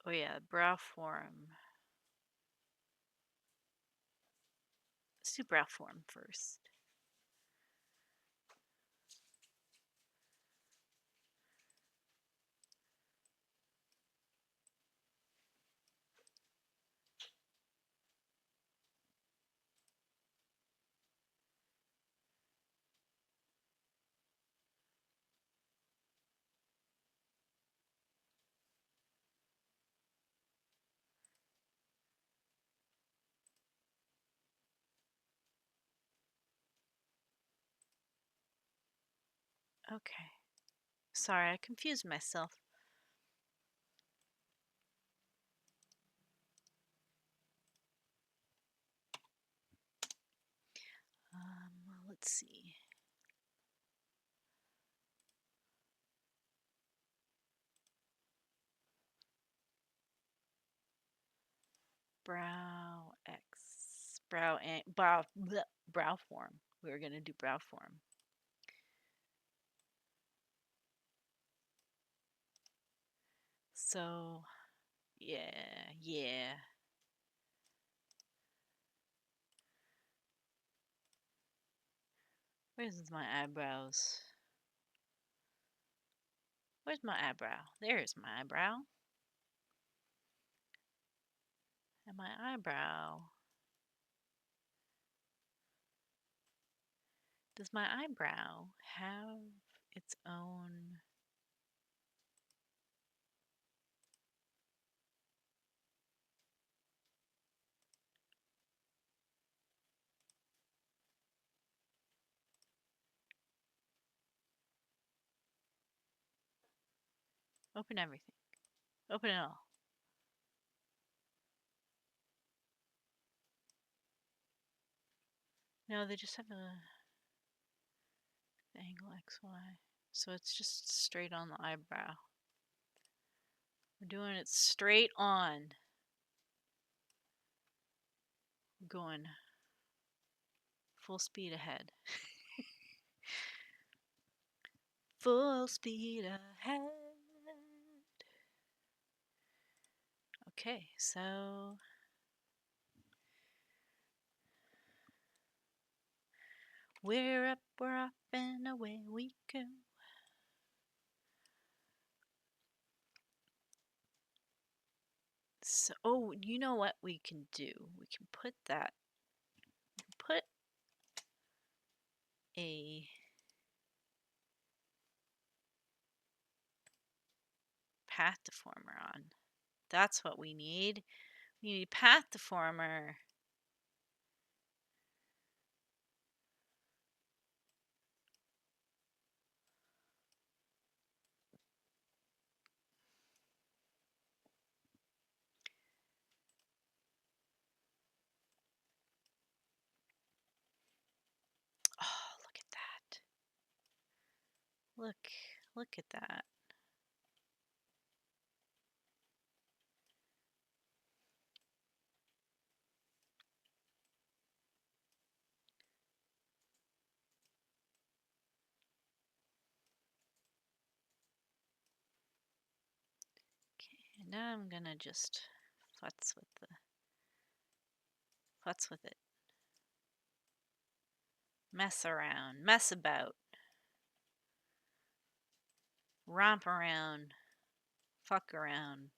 [SPEAKER 1] Oh yeah, brow form. Let's do brow form first. Okay. Sorry, I confused myself. Let's see. Brow X. Brow and brow bleh, brow form. We were gonna do brow form. So yeah. Where's my eyebrows? Where's my eyebrow? There's my eyebrow. And my eyebrow. Does my eyebrow have its own? Open everything. Open it all. No, they just have a angle XY. So it's just straight on the eyebrow. We're doing it straight on. Going full speed ahead. Full speed ahead. Okay, so we're up, and away we go. So, oh, you know what we can do? We can put that, put a path deformer on. That's what we need. We need path deformer. Oh, look at that. Look at that. Okay, now I'm gonna just futz with it. Mess around, mess about, romp around, fuck around,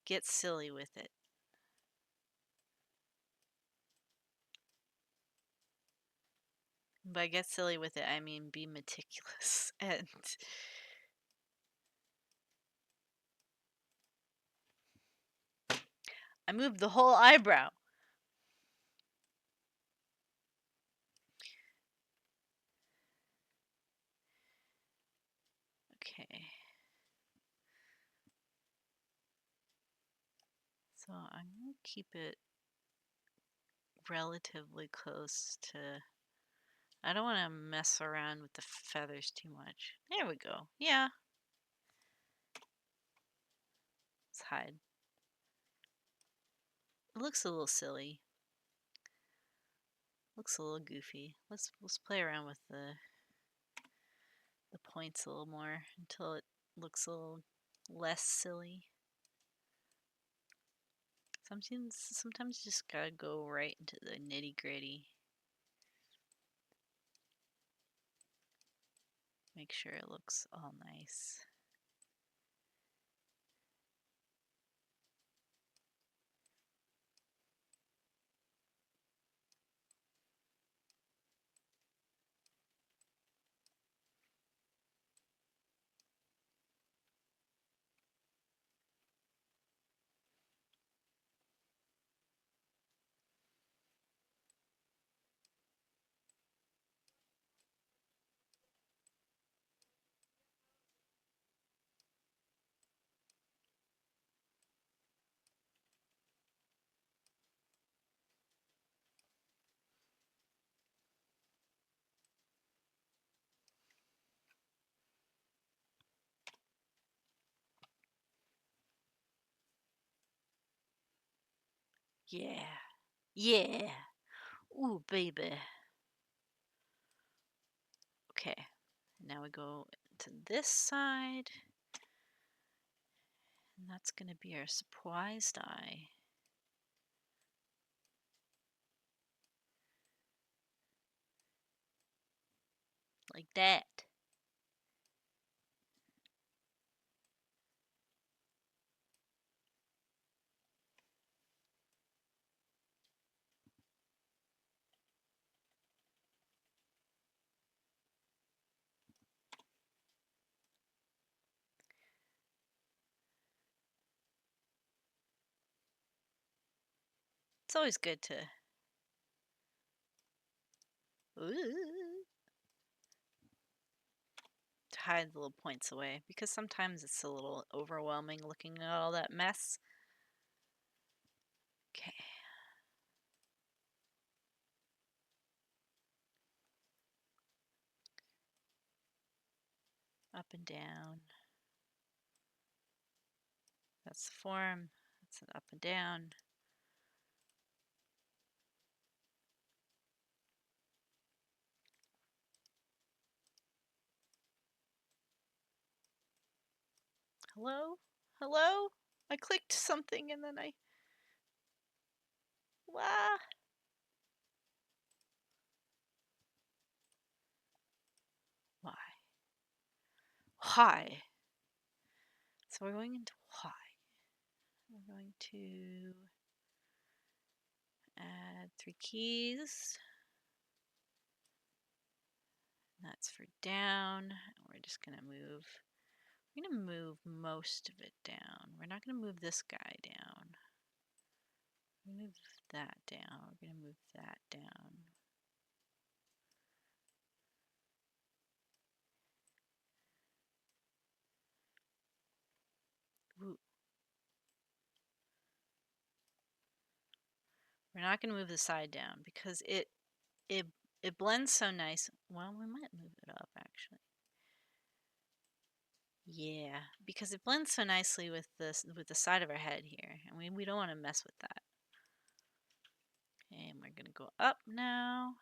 [SPEAKER 1] get silly with it. By get silly with it, I mean be meticulous and I moved the whole eyebrow. Okay. So I'm going to keep it relatively close to... I don't want to mess around with the feathers too much. There we go. Yeah. Let's hide. It looks a little silly. Looks a little goofy. Let's play around with the points a little more until it looks a little less silly. Sometimes you just gotta go right into the nitty gritty. Make sure it looks all nice. Yeah. Yeah. Ooh, baby. Okay. Now we go to this side. And that's going to be our surprised eye. Like that. It's always good to ooh, to hide the little points away because sometimes it's a little overwhelming looking at all that mess. Okay. Up and down. That's the form. That's an up and down. Hello? Hello? I clicked something and then I... Wah! Why? Why? So we're going into why. We're going to add 3 keys. That's for down. And we're just going to move... We're going to move most of it down. We're not going to move this guy down. We're going to move that down. We're going to move that down. Ooh. We're not going to move the side down because it blends so nice. Well, we might move it up actually. Yeah, because it blends so nicely with the side of our head here, and we don't want to mess with that. And we're gonna go up now.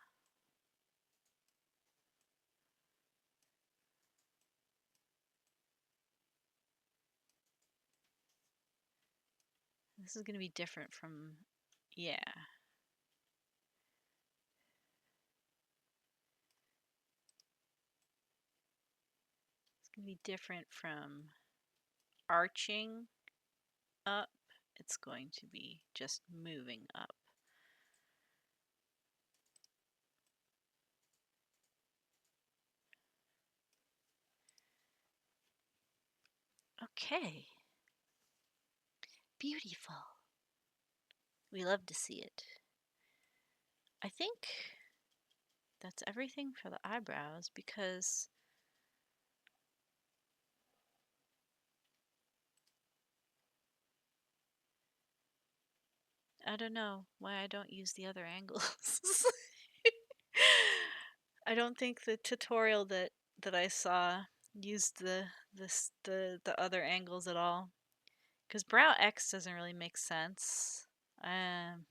[SPEAKER 1] This is gonna be different from, yeah. It's gonna be different from arching up. It's going to be just moving up. Okay. Beautiful. We love to see it. I think that's everything for the eyebrows because I don't know why I don't use the other angles. I don't think the tutorial that I saw used the other angles at all. Because brow X doesn't really make sense. Um,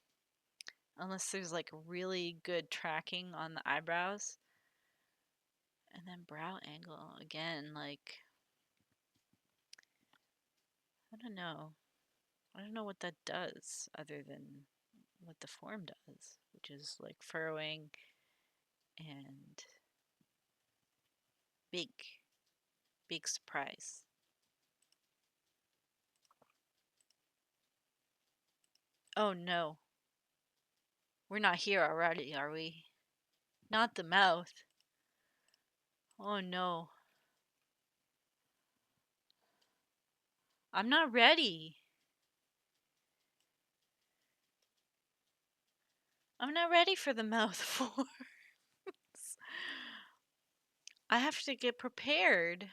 [SPEAKER 1] unless there's like really good tracking on the eyebrows. And then brow angle again, like I don't know. I don't know what that does other than what the form does, which is like furrowing and big, big surprise. Oh no. We're not here already, are we? Not the mouth. Oh no. I'm not ready. I'm not ready for the mouth forms. I have to get prepared.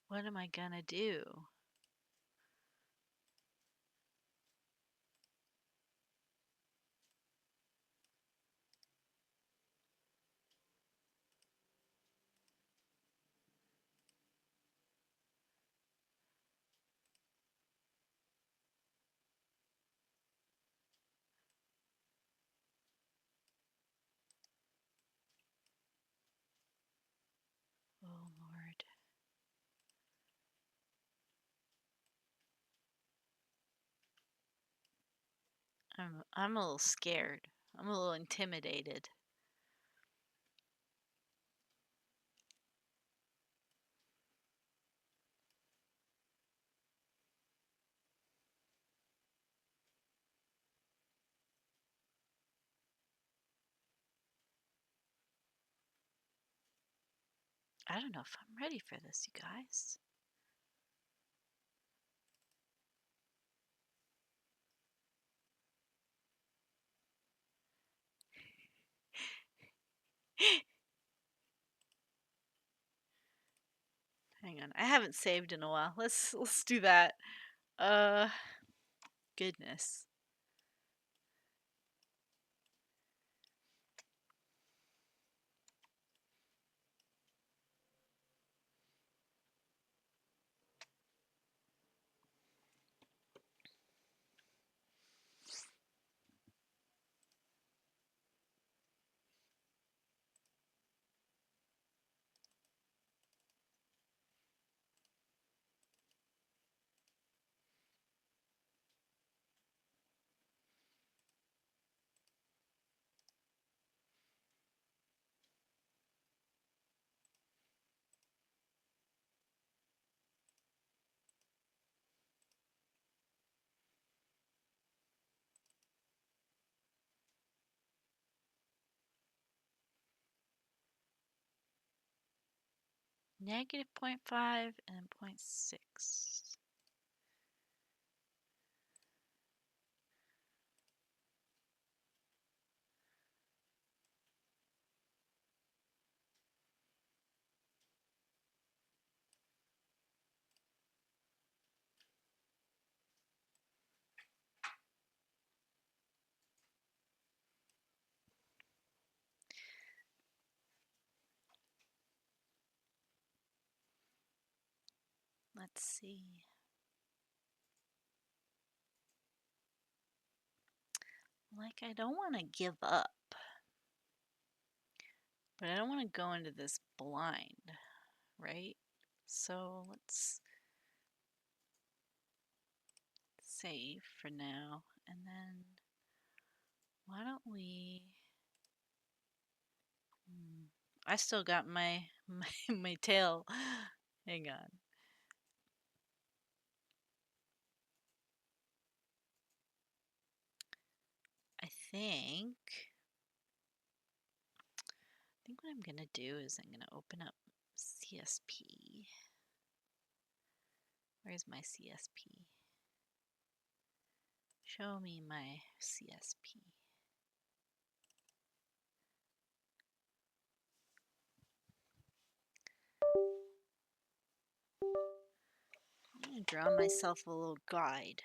[SPEAKER 1] What am I gonna do? Oh Lord. I'm a little scared. I'm a little intimidated. I don't know if I'm ready for this, you guys. Hang on, I haven't saved in a while. Let's do that. Goodness. Negative 0.5 and 0.6. Let's see. Like, I don't want to give up, but I don't want to go into this blind, right? So let's save for now, and then why don't we... I still got my tail. Hang on. I think what I'm gonna do is I'm gonna open up CSP. Where's my CSP? Show me my CSP. I'm gonna draw myself a little guide.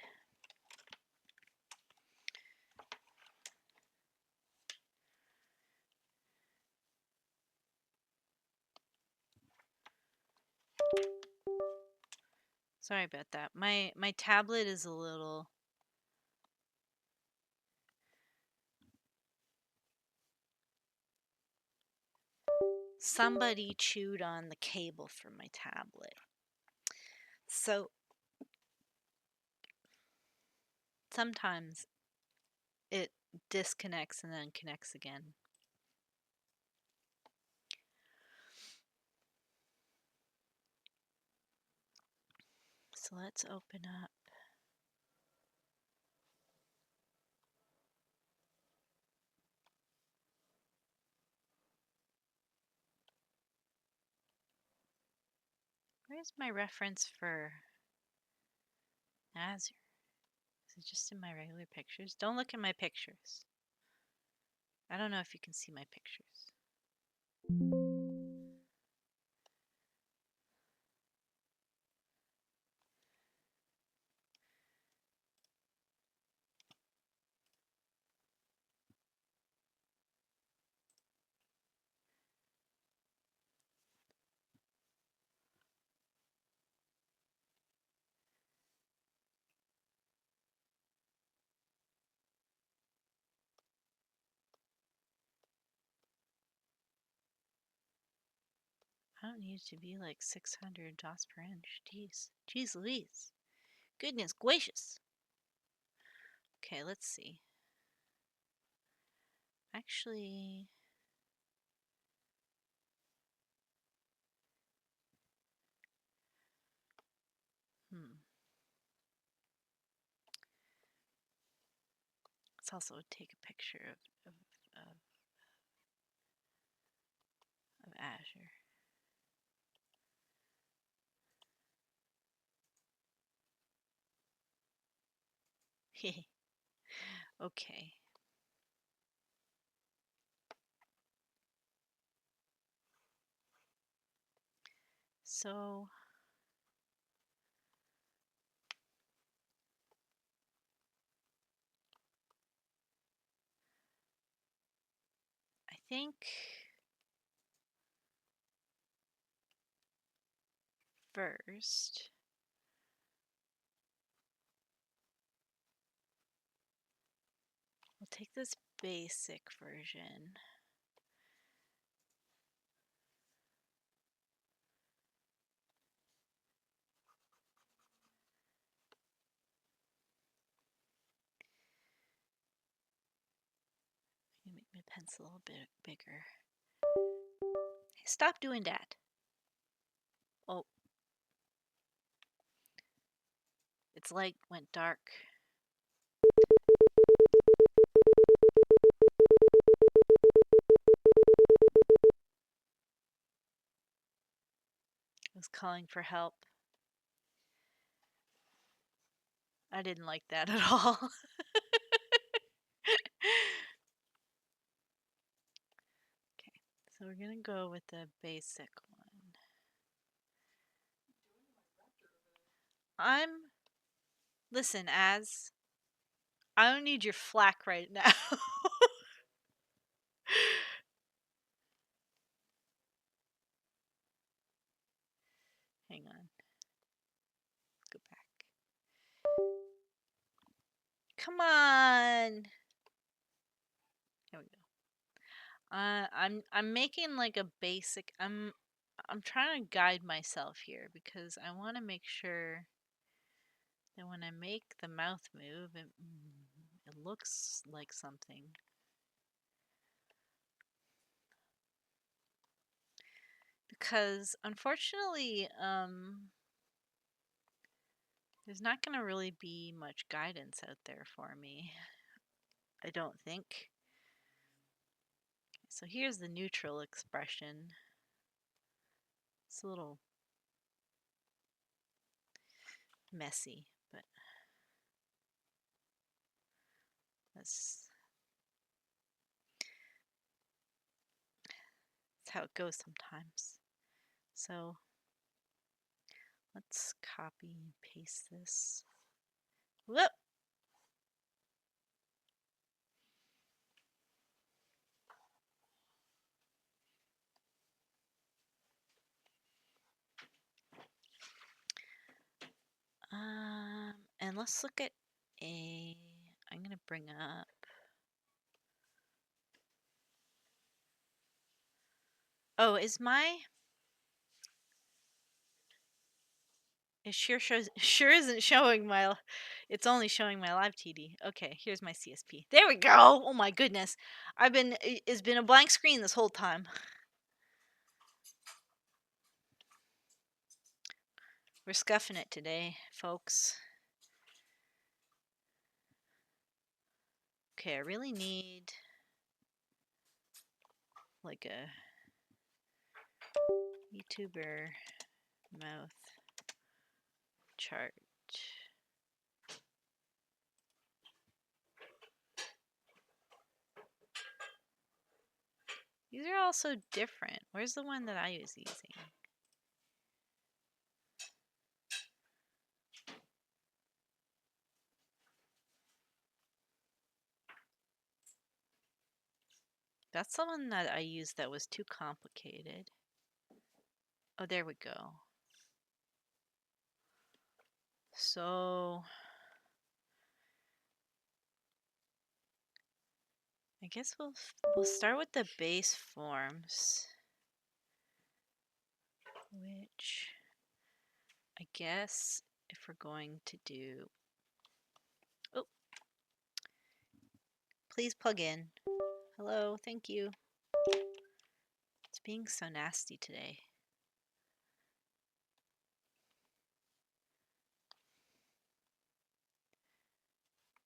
[SPEAKER 1] Sorry about that. My tablet is a little... Somebody chewed on the cable for my tablet. So sometimes it disconnects and then connects again. So let's open up. Where's my reference for Azure? Is it just in my regular pictures? Don't look at my pictures. I don't know if you can see my pictures. I don't need it to be like 600 dots per inch. Jeez Louise. Goodness gracious. Okay, let's see. Actually... Let's also take a picture of Azure. Okay. So I think first we'll take this basic version. Make my pencil a little bit bigger. Hey, stop doing that. Oh, its light went dark. It was calling for help. I didn't like that at all. Okay, so we're gonna go with the basic one. Listen, I don't need your flack right now. Hang on. Let's go back. Come on. Here we go. I'm making like a basic. I'm trying to guide myself here because I want to make sure that when I make the mouth move, it looks like something. Because unfortunately, there's not going to really be much guidance out there for me. I don't think. So here's the neutral expression. It's a little messy, but that's how it goes sometimes. So let's copy and paste this. Whoop! And let's look at I'm gonna bring up. Oh, it sure isn't showing my. It's only showing my Live2d. Okay, here's my CSP. There we go. Oh my goodness, it's been a blank screen this whole time. We're scuffing it today, folks. Okay, I really need like a YouTuber mouth chart. These are all so different. Where's the one that I was using? That's the one that I used that was too complicated. Oh, there we go. So I guess we'll start with the base forms, which I guess if we're going to do. Oh, please plug in. Hello, thank you. It's being so nasty today.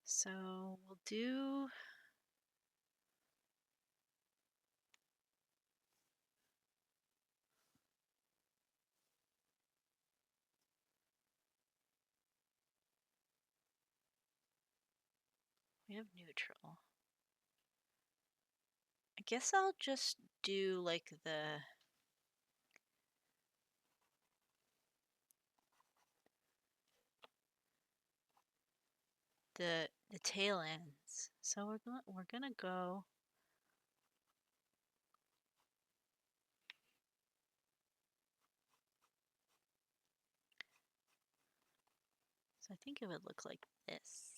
[SPEAKER 1] So we'll do. Negative neutral. I guess I'll just do like the tail ends. So we're gonna go. So I think it would look like this.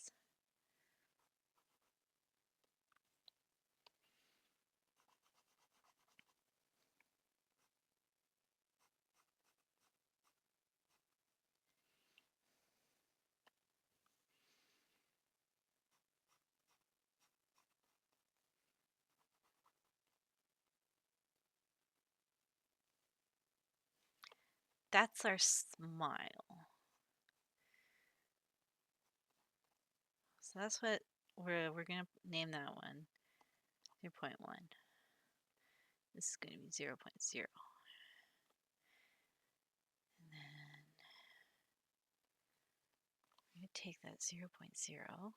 [SPEAKER 1] That's our smile. So that's what we're gonna name that one 0.1. This is gonna be 0.0. And then I'm gonna take that 0.0.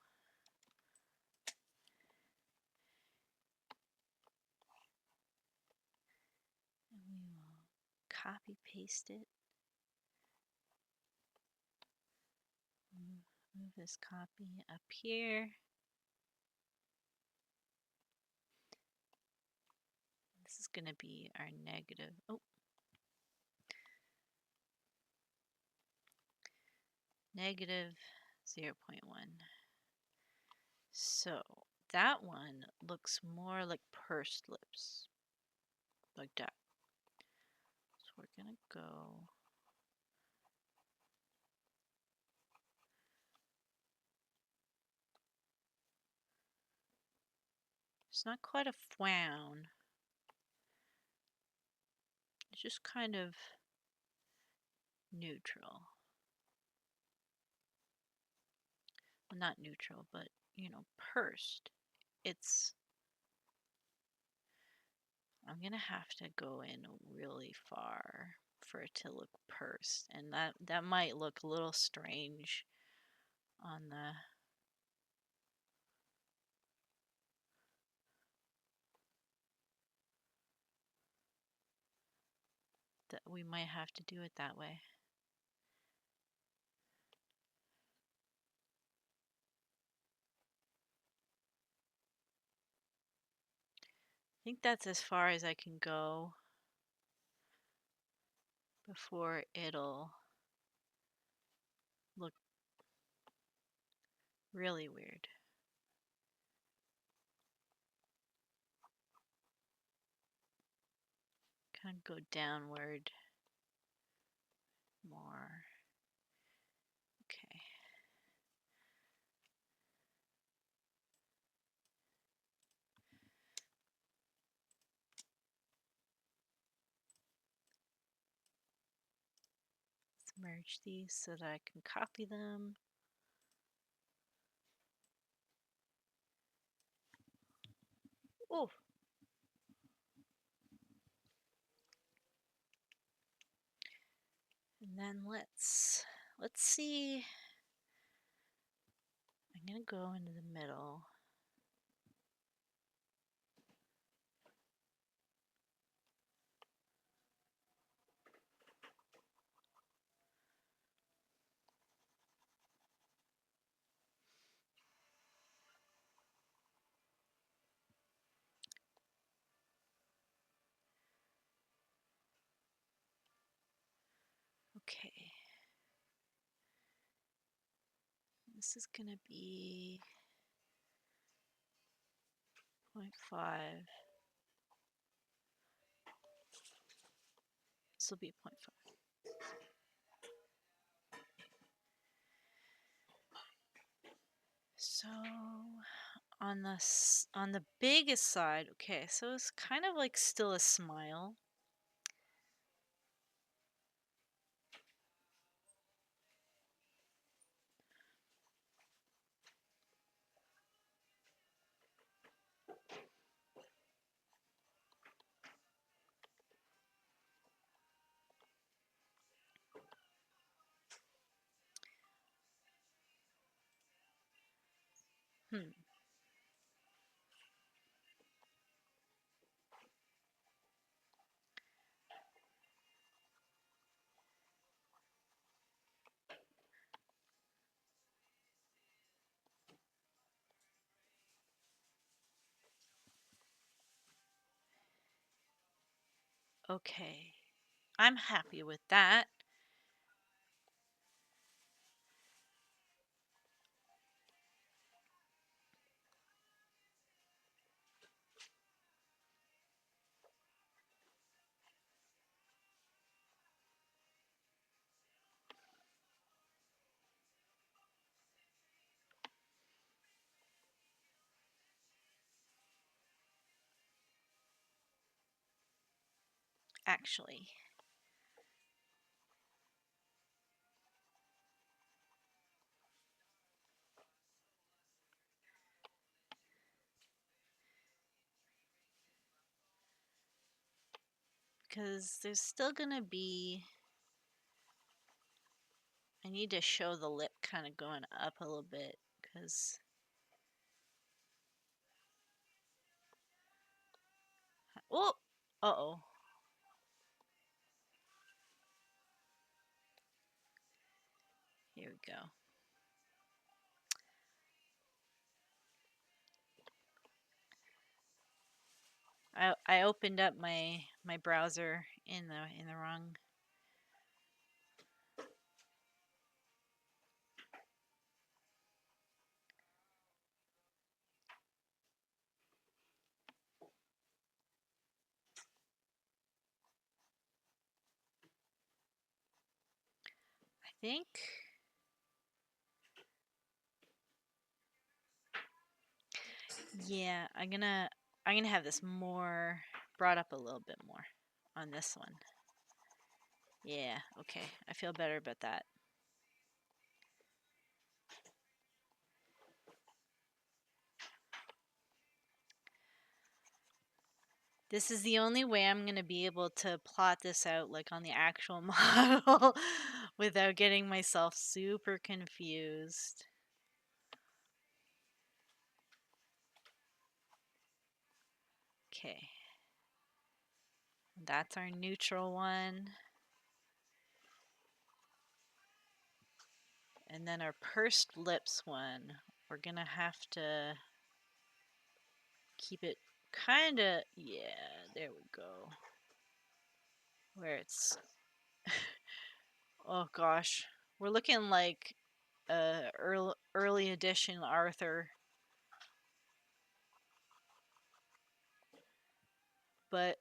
[SPEAKER 1] And we will copy paste it. Move this copy up here. This is going to be our negative. Oh, negative 0.1. So that one looks more like pursed lips, like that. So we're going to go. It's not quite a frown. It's just kind of neutral. Well, not neutral, but, pursed. I'm going to have to go in really far for it to look pursed. And that might look a little strange on that we might have to do it that way. I think that's as far as I can go before it'll look really weird. Kind of go downward more. Okay. Let's merge these so that I can copy them. Oh. And then let's see. I'm going to go into the middle. Okay. This is going to be 0.5. This will be 0.5. So on the biggest side, okay, so it's kind of like still a smile. Okay. I'm happy with that. Actually, because there's still gonna be. I need to show the lip kind of going up a little bit because. Oh, uh-oh. Here we go. I opened up my browser in the wrong. I think. Yeah, I'm gonna have this more brought up a little bit more on this one. Yeah, okay. I feel better about that. This is the only way I'm going to be able to plot this out like on the actual model without getting myself super confused. Okay. That's our neutral one. And then our pursed lips one, we're going to have to keep it kind of, yeah, there we go. Where it's, oh gosh, we're looking like early edition Arthur. But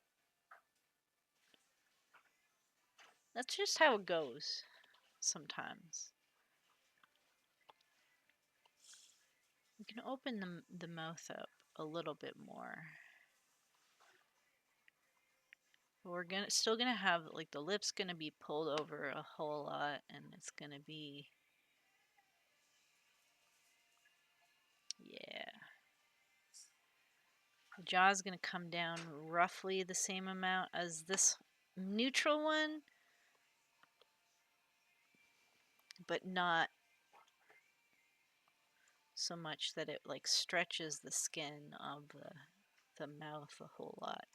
[SPEAKER 1] that's just how it goes sometimes. We can open the mouth up a little bit more. But we're still gonna have like the lips gonna be pulled over a whole lot, and it's gonna be, yeah. The jaw's gonna come down roughly the same amount as this neutral one, but not so much that it like stretches the skin of the mouth a whole lot.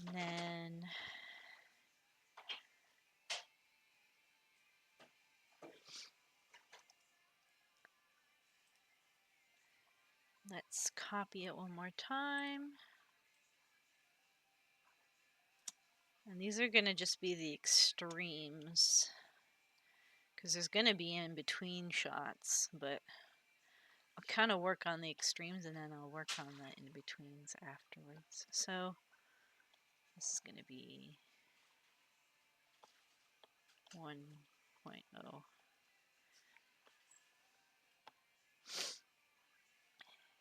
[SPEAKER 1] And then let's copy it one more time. And these are going to just be the extremes. Because there's going to be in between shots, but I'll kind of work on the extremes and then I'll work on the in betweens afterwards. So this is going to be 1.0.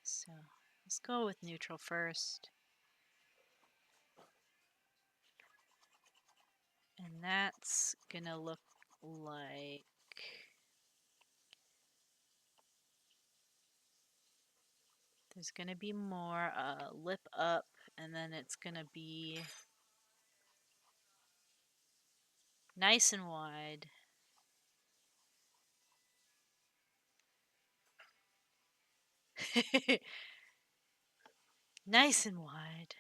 [SPEAKER 1] So let's go with neutral first. And that's going to look like there's going to be more lip up, and then it's going to be nice and wide. Nice and wide.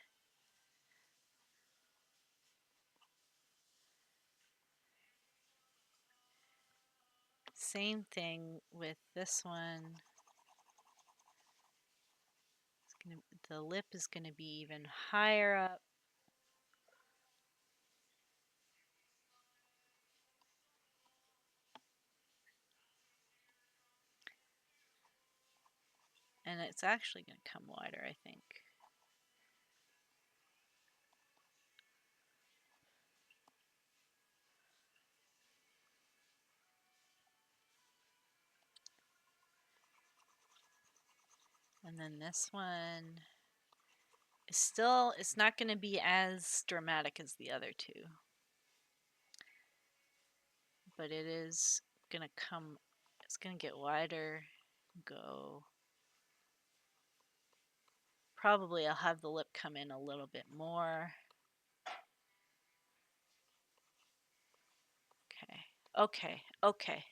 [SPEAKER 1] same thing with this one. The lip is going to be even higher up. And it's actually going to come wider, I think. And then this one is still, it's not going to be as dramatic as the other two. But it is going to come, it's going to get wider, go. Probably I'll have the lip come in a little bit more. Okay, okay, okay,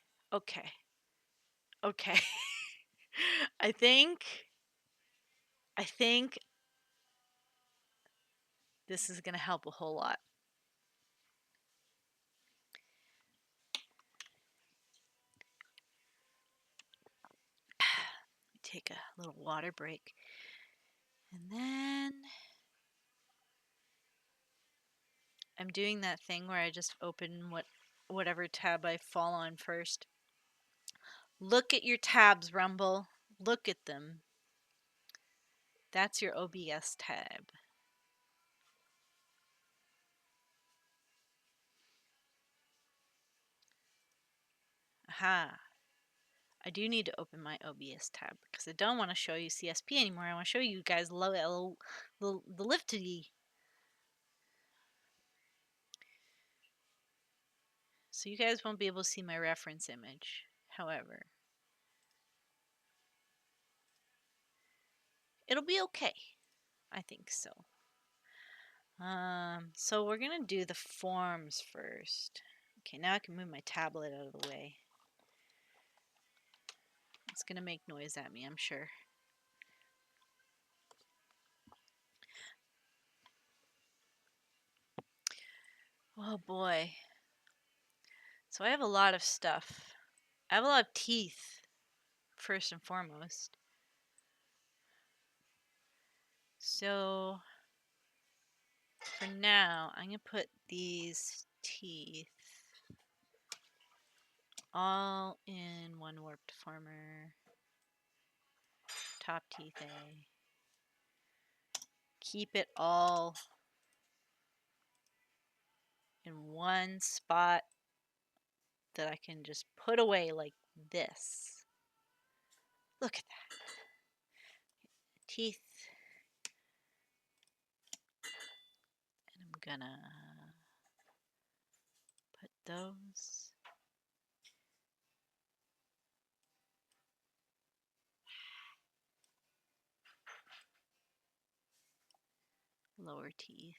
[SPEAKER 1] okay. I think this is going to help a whole lot. Take a little water break. And then I'm doing that thing where I just open whatever tab I fall on first. Look at your tabs, Rumble. Look at them. That's your OBS tab. Aha. I do need to open my OBS tab because I don't want to show you CSP anymore. I want to show you guys the Live2d. So you guys won't be able to see my reference image. However, it'll be okay. I think so. So we're gonna do the forms first. Okay, now I can move my tablet out of the way. It's gonna make noise at me, I'm sure. Oh boy. So I have a lot of stuff. I have a lot of teeth, first and foremost. So for now, I'm gonna put these teeth all in one warped former. Top teeth A. Keep it all in one spot that I can just put away like this. Look at that. Teeth. And I'm gonna put those. Lower teeth.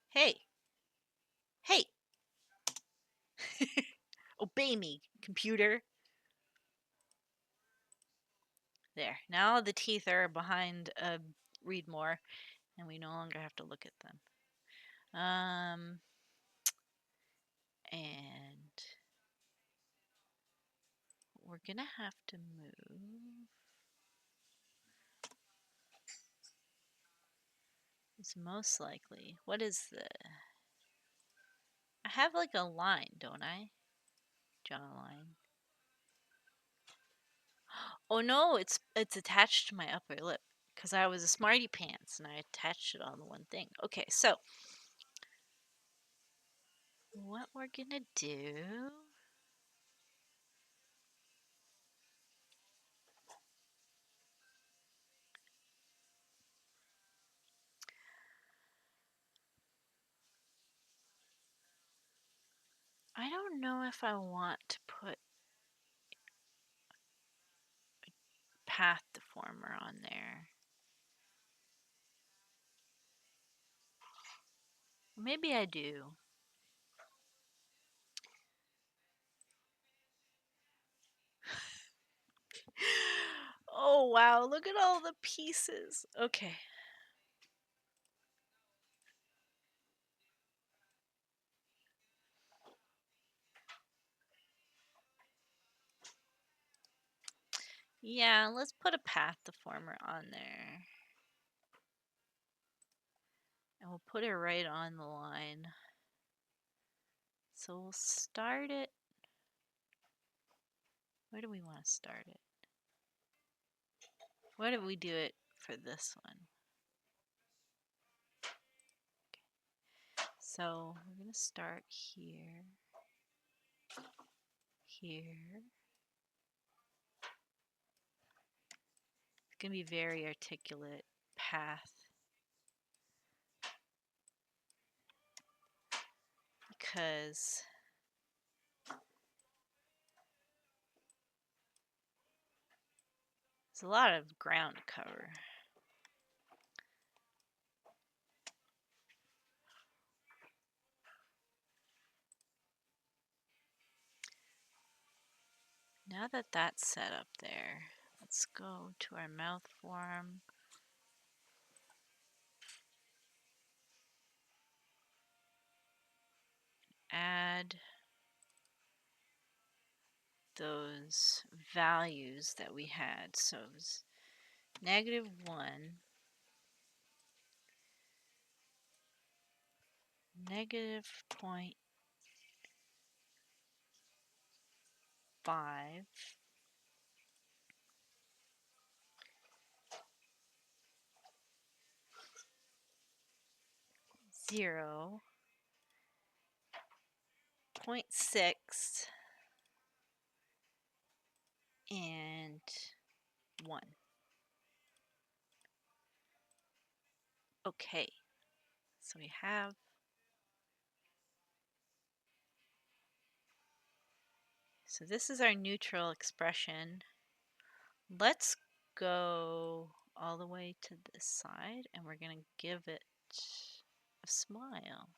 [SPEAKER 1] Hey! Hey! Obey me, computer. There. Now the teeth are behind read more, and we no longer have to look at them. And we're gonna have to move. It's most likely. What is the? I have like a line, don't I? Jawline. Oh no, it's attached to my upper lip because I was a smarty pants and I attached it on the one thing. Okay, so what we're gonna do? I don't know if I want to put path deformer on there. Maybe I do. Oh wow, look at all the pieces. Okay. Yeah, let's put a path deformer on there. And we'll put it right on the line. So we'll start it. Where do we want to start it? Where did we do it for this one? Okay. So we're going to start here. Here. It's going to be very articulate path. Because there's a lot of ground to cover. Now that that's set up there, let's go to our mouth form. Add those values that we had. So it was -1, -0.5, 0.6, and 1. Okay, so we have so this is our neutral expression. Let's go all the way to this side and we're going to give it a smile.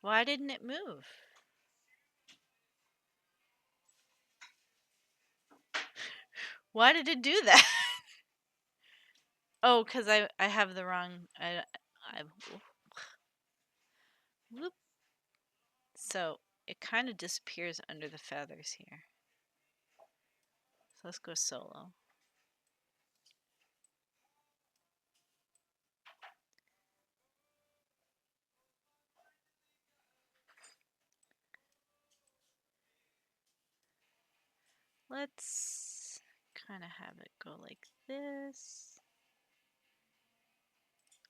[SPEAKER 1] Why didn't it move? Why did it do that? Oh, because I have the wrong... whoop. So it kind of disappears under the feathers here. So let's go solo. Let's kind of have it go like this.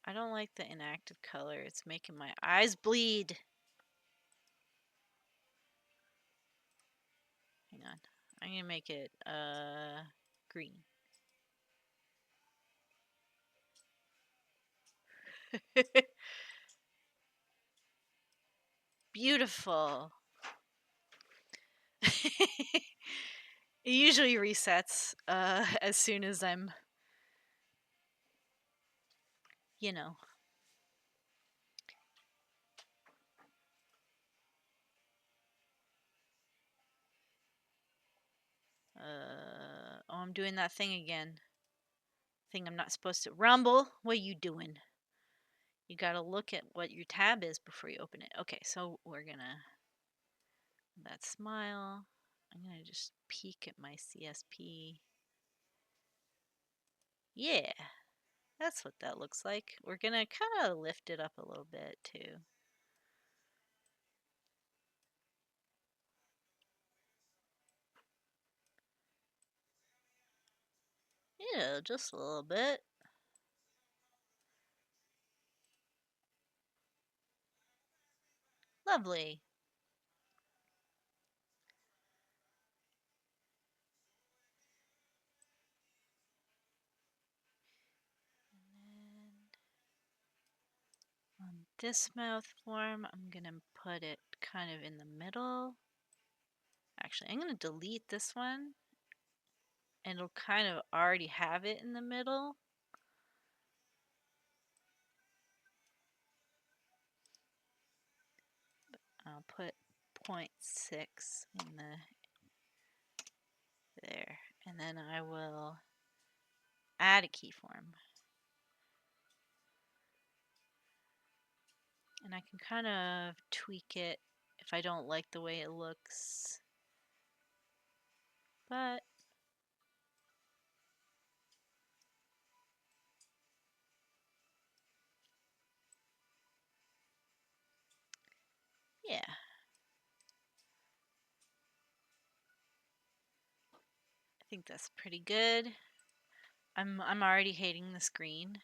[SPEAKER 1] I don't like the inactive color. It's making my eyes bleed. Hang on. I'm going to make it green. Beautiful. It usually resets as soon as I'm, you know. Oh, I'm doing that thing again. Thing I'm not supposed to. Rumble, what are you doing? You gotta look at what your tab is before you open it. Okay, so we're gonna that smile. I'm gonna just peek at my CSP. Yeah, that's what that looks like. We're gonna kind of lift it up a little bit too. Yeah, just a little bit. Lovely. And on this mouth form, I'm gonna put it kind of in the middle. Actually, I'm gonna delete this one. And it'll kind of already have it in the middle. I'll put 0.6 in there, and then I will add a keyform. And I can kind of tweak it if I don't like the way it looks. But yeah, I think that's pretty good. I'm already hating the screen.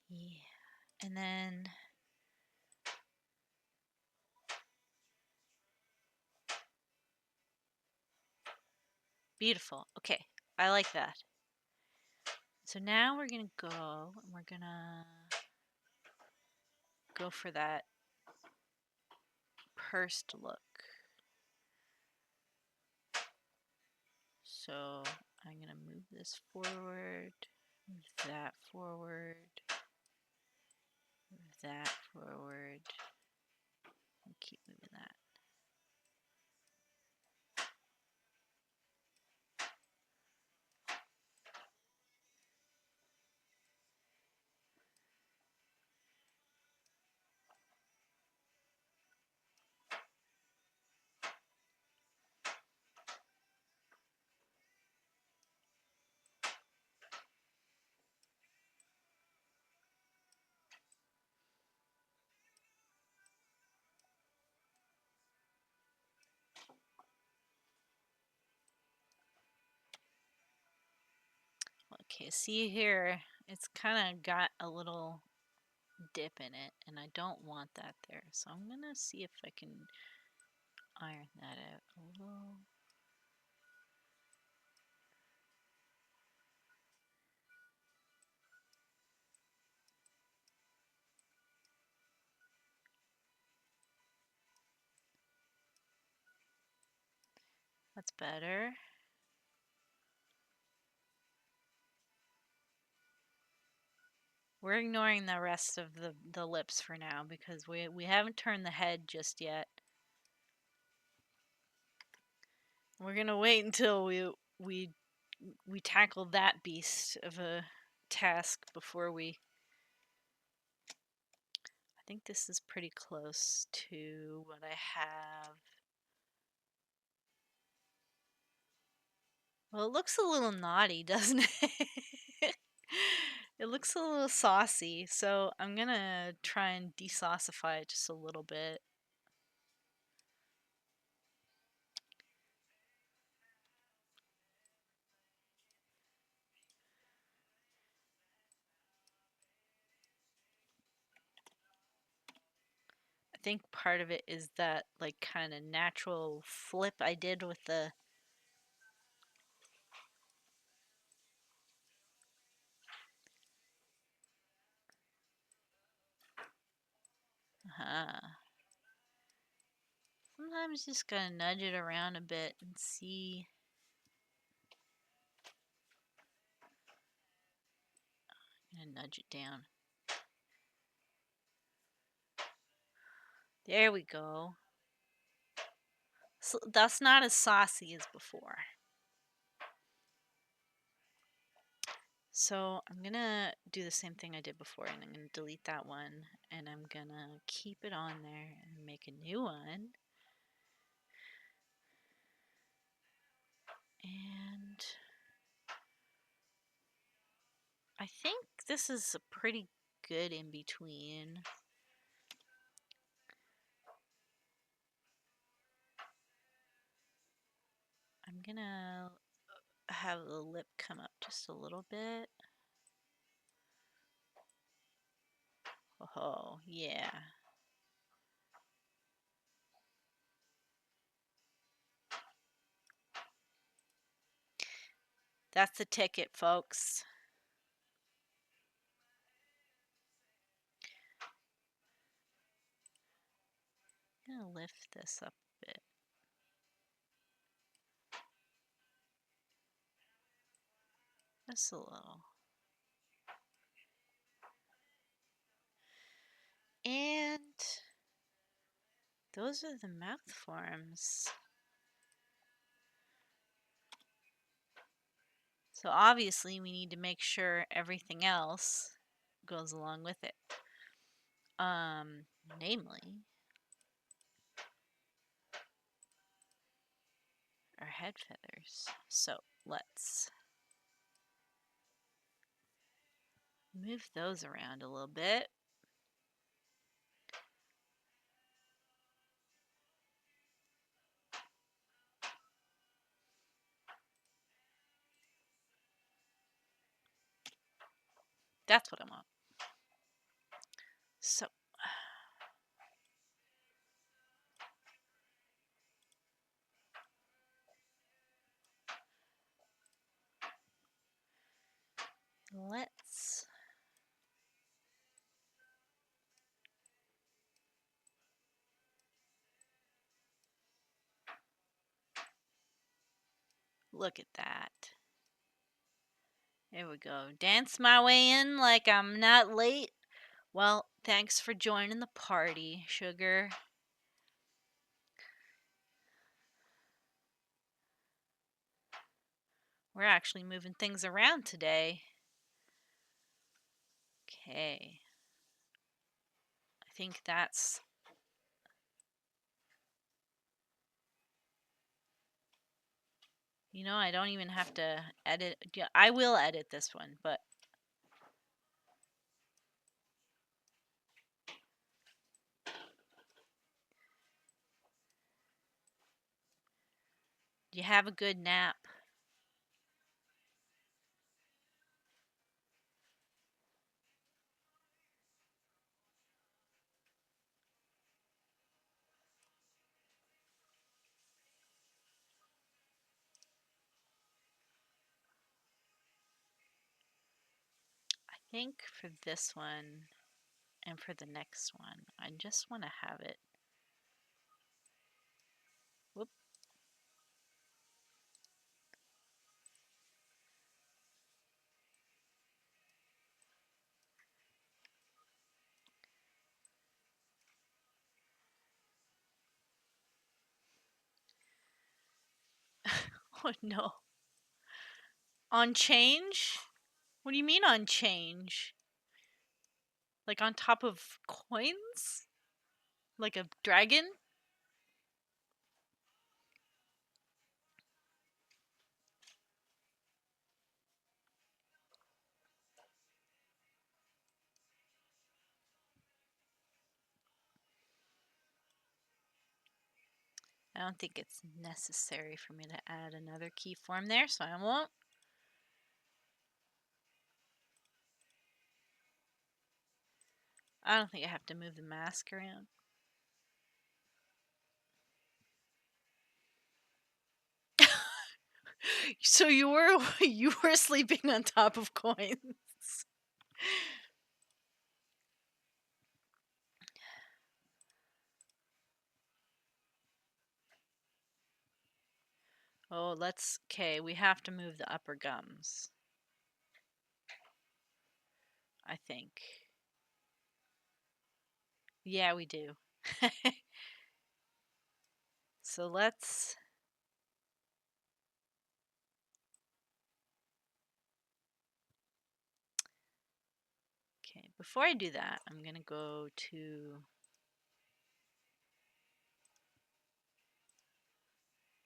[SPEAKER 1] Yeah. And then beautiful. Okay. I like that. So now we're going to go and we're going to go for that pursed look. So I'm going to move this forward, move that forward, move that forward, and keep moving that. Okay, see here, it's kind of got a little dip in it, and I don't want that there. So I'm going to see if I can iron that out a little. That's better. We're ignoring the rest of the lips for now because we haven't turned the head just yet. We're gonna wait until we tackle that beast of a task before we. I think this is pretty close to what I have. Well, it looks a little naughty, doesn't it? It looks a little saucy, so I'm gonna try and desaucify it just a little bit. I think part of it is that like kind of natural flip I did with the sometimes just gotta nudge it around a bit and see. I'm gonna nudge it down. There we go. So that's not as saucy as before. So I'm gonna do the same thing I did before, and I'm gonna delete that one, and I'm gonna keep it on there and make a new one. And I think this is a pretty good in between. I'm gonna have the lip come up just a little bit. Oh, yeah. That's the ticket, folks. I'm gonna lift this up a bit. Just a little. And those are the mouth forms. So obviously we need to make sure everything else goes along with it. Namely our head feathers. So let's move those around a little bit. That's what I want. So let's look at that. There we go. Dance my way in like I'm not late. Well, thanks for joining the party, sugar. We're actually moving things around today. Okay. I think that's... You know, I don't even have to edit. Yeah, I will edit this one, but... You have a good nap. I think for this one and for the next one, I just want to have it... Whoop. Oh no. On change? What do you mean on change? Like on top of coins? Like a dragon? I don't think it's necessary for me to add another keyform there, so I won't. I don't think I have to move the mask around. So you were sleeping on top of coins. Oh, okay, we have to move the upper gums. I think. Yeah, we do. So let's... Okay, before I do that, I'm going to go to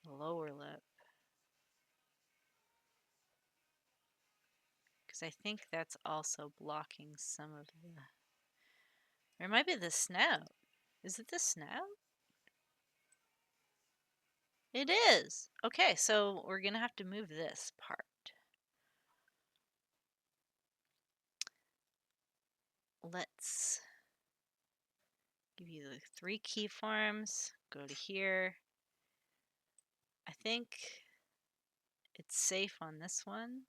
[SPEAKER 1] the lower lip. Because I think that's also blocking some of the... Or it might be the snout. Is it the snout? It is. Okay, so we're going to have to move this part. Let's give you the 3 keyforms. Go to here. I think it's safe on this one.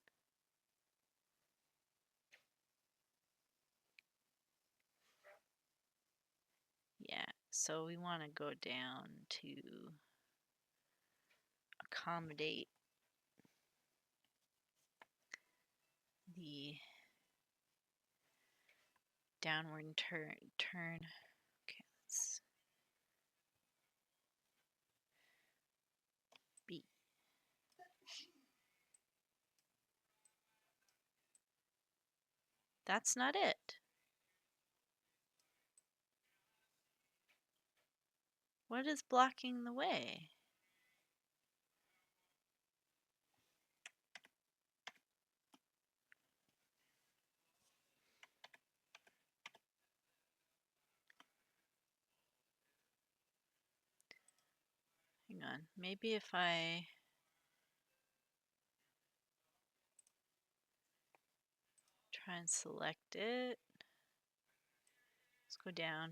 [SPEAKER 1] Yeah, so we want to go down to accommodate the downward turn. Okay, let's B. That's not it. What is blocking the way? Hang on. Maybe if I try and select it. Let's go down.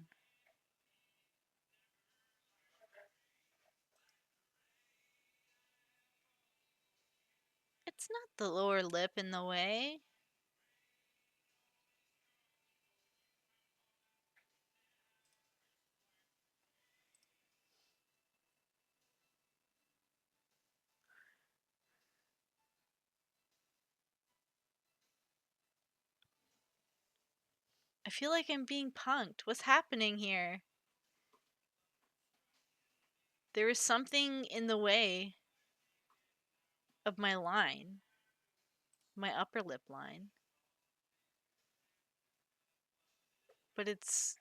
[SPEAKER 1] It's not the lower lip in the way. I feel like I'm being punked. What's happening here? There is something in the way of my line. My upper lip line. But it's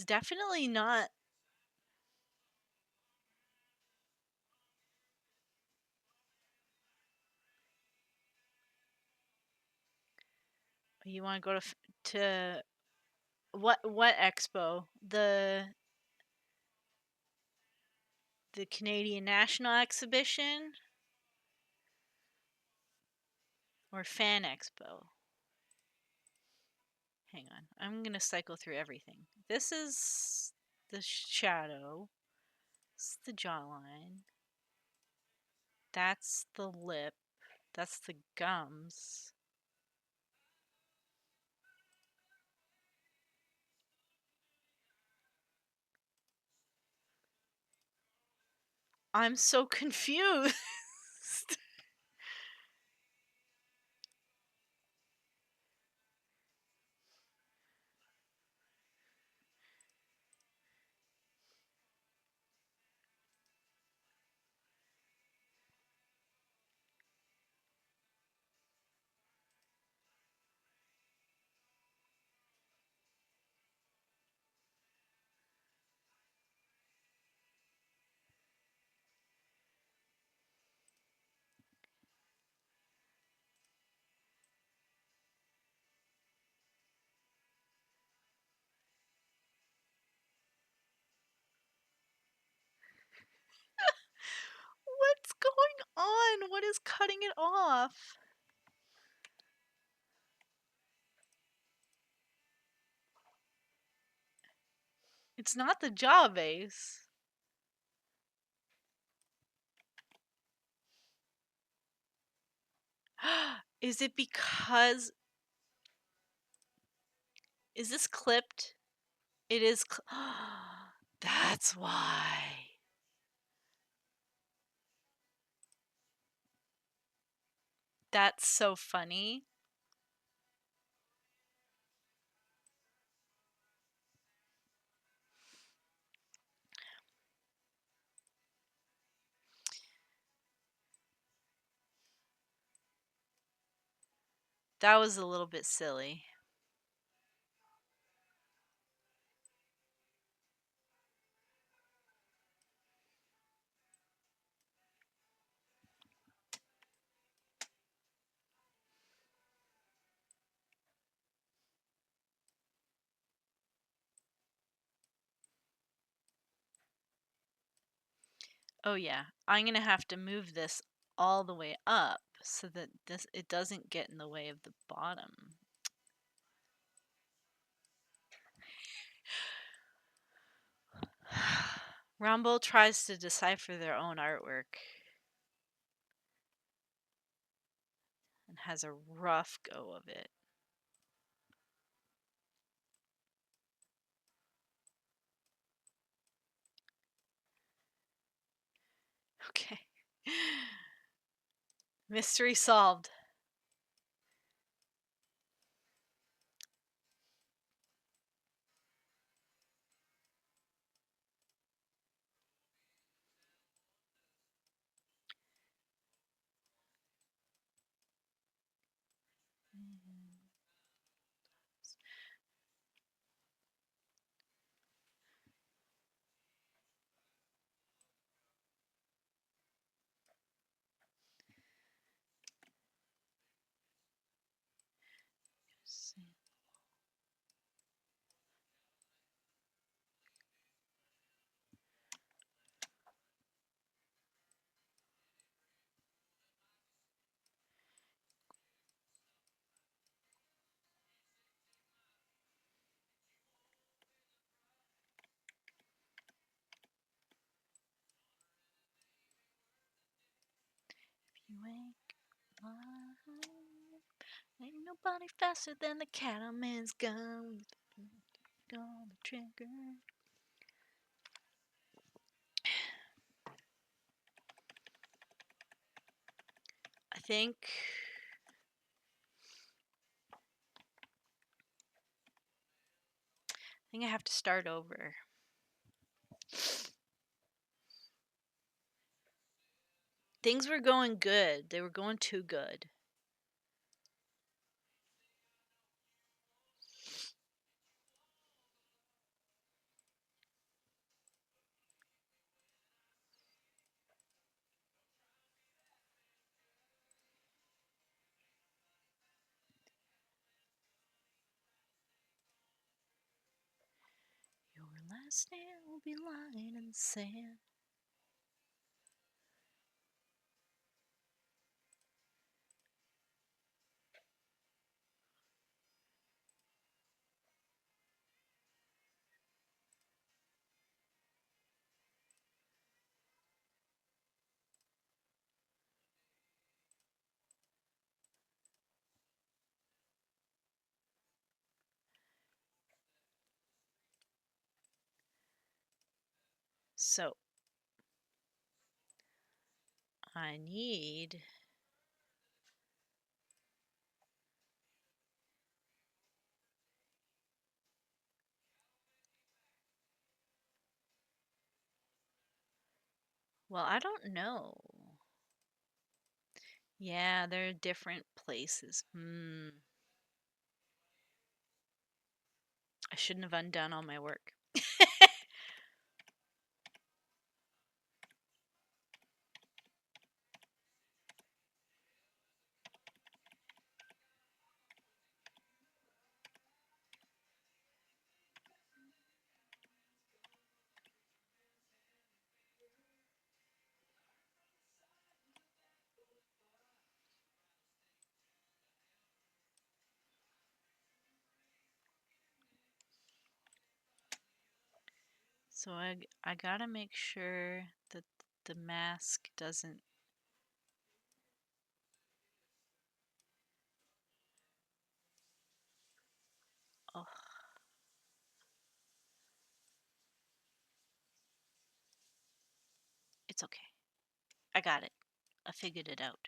[SPEAKER 1] definitely not. You want to go to what expo? The Canadian National Exhibition or Fan Expo? Hang on. I'm going to cycle through everything. This is the shadow. This is the jawline. That's the lip. That's the gums. I'm so confused. What's going on? What is cutting it off? It's not the jaw base. Is it because... Is this clipped? It is. That's why. That's so funny. That was a little bit silly. Oh yeah, I'm gonna have to move this all the way up so that it doesn't get in the way of the bottom. Rumble tries to decipher their own artwork and has a rough go of it. Okay. Mystery solved. wake up. Ain't nobody faster than the cattleman's gun. On the trigger. I think I have to start over. Things were going good. They were going too good. Your last name will be lying in the sand. So, I need... Well, I don't know. Yeah, there are different places. I shouldn't have undone all my work. So I gotta make sure that the mask doesn't... Oh, it's okay. I got it. I figured it out.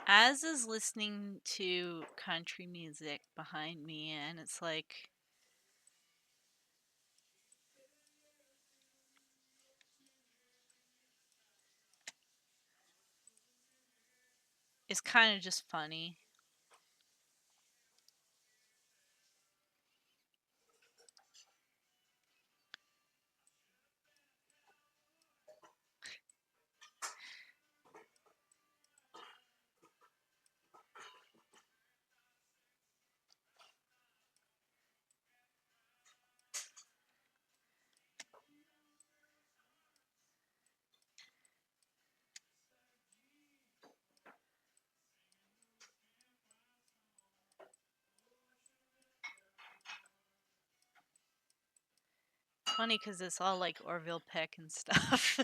[SPEAKER 1] Az is listening to country music behind me, and it's like... It's kind of just funny. Funny because it's all like Orville Peck and stuff.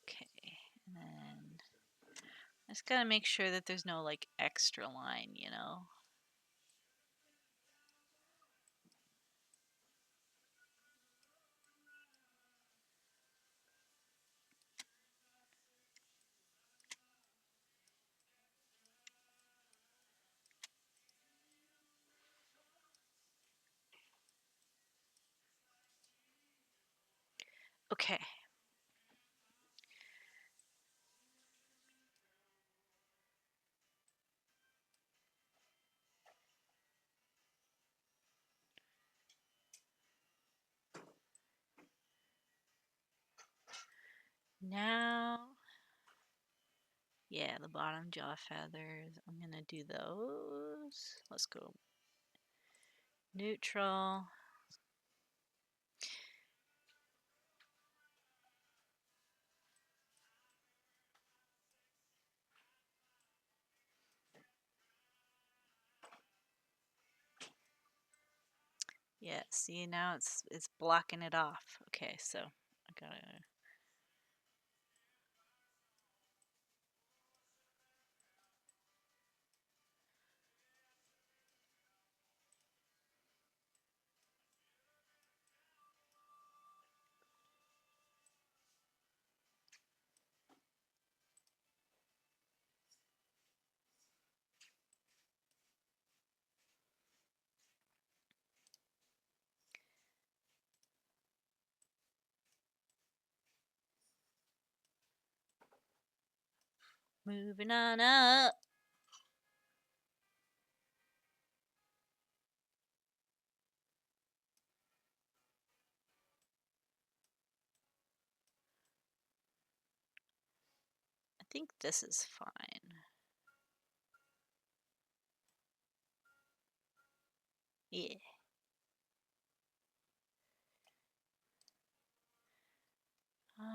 [SPEAKER 1] Okay, and then I just gotta make sure that there's no like extra line, you know? Okay. Now, yeah, the bottom jaw feathers. I'm gonna do those. Let's go neutral. Yeah, see now it's blocking it off. Okay, so I gotta. Moving on up. I think this is fine. Yeah.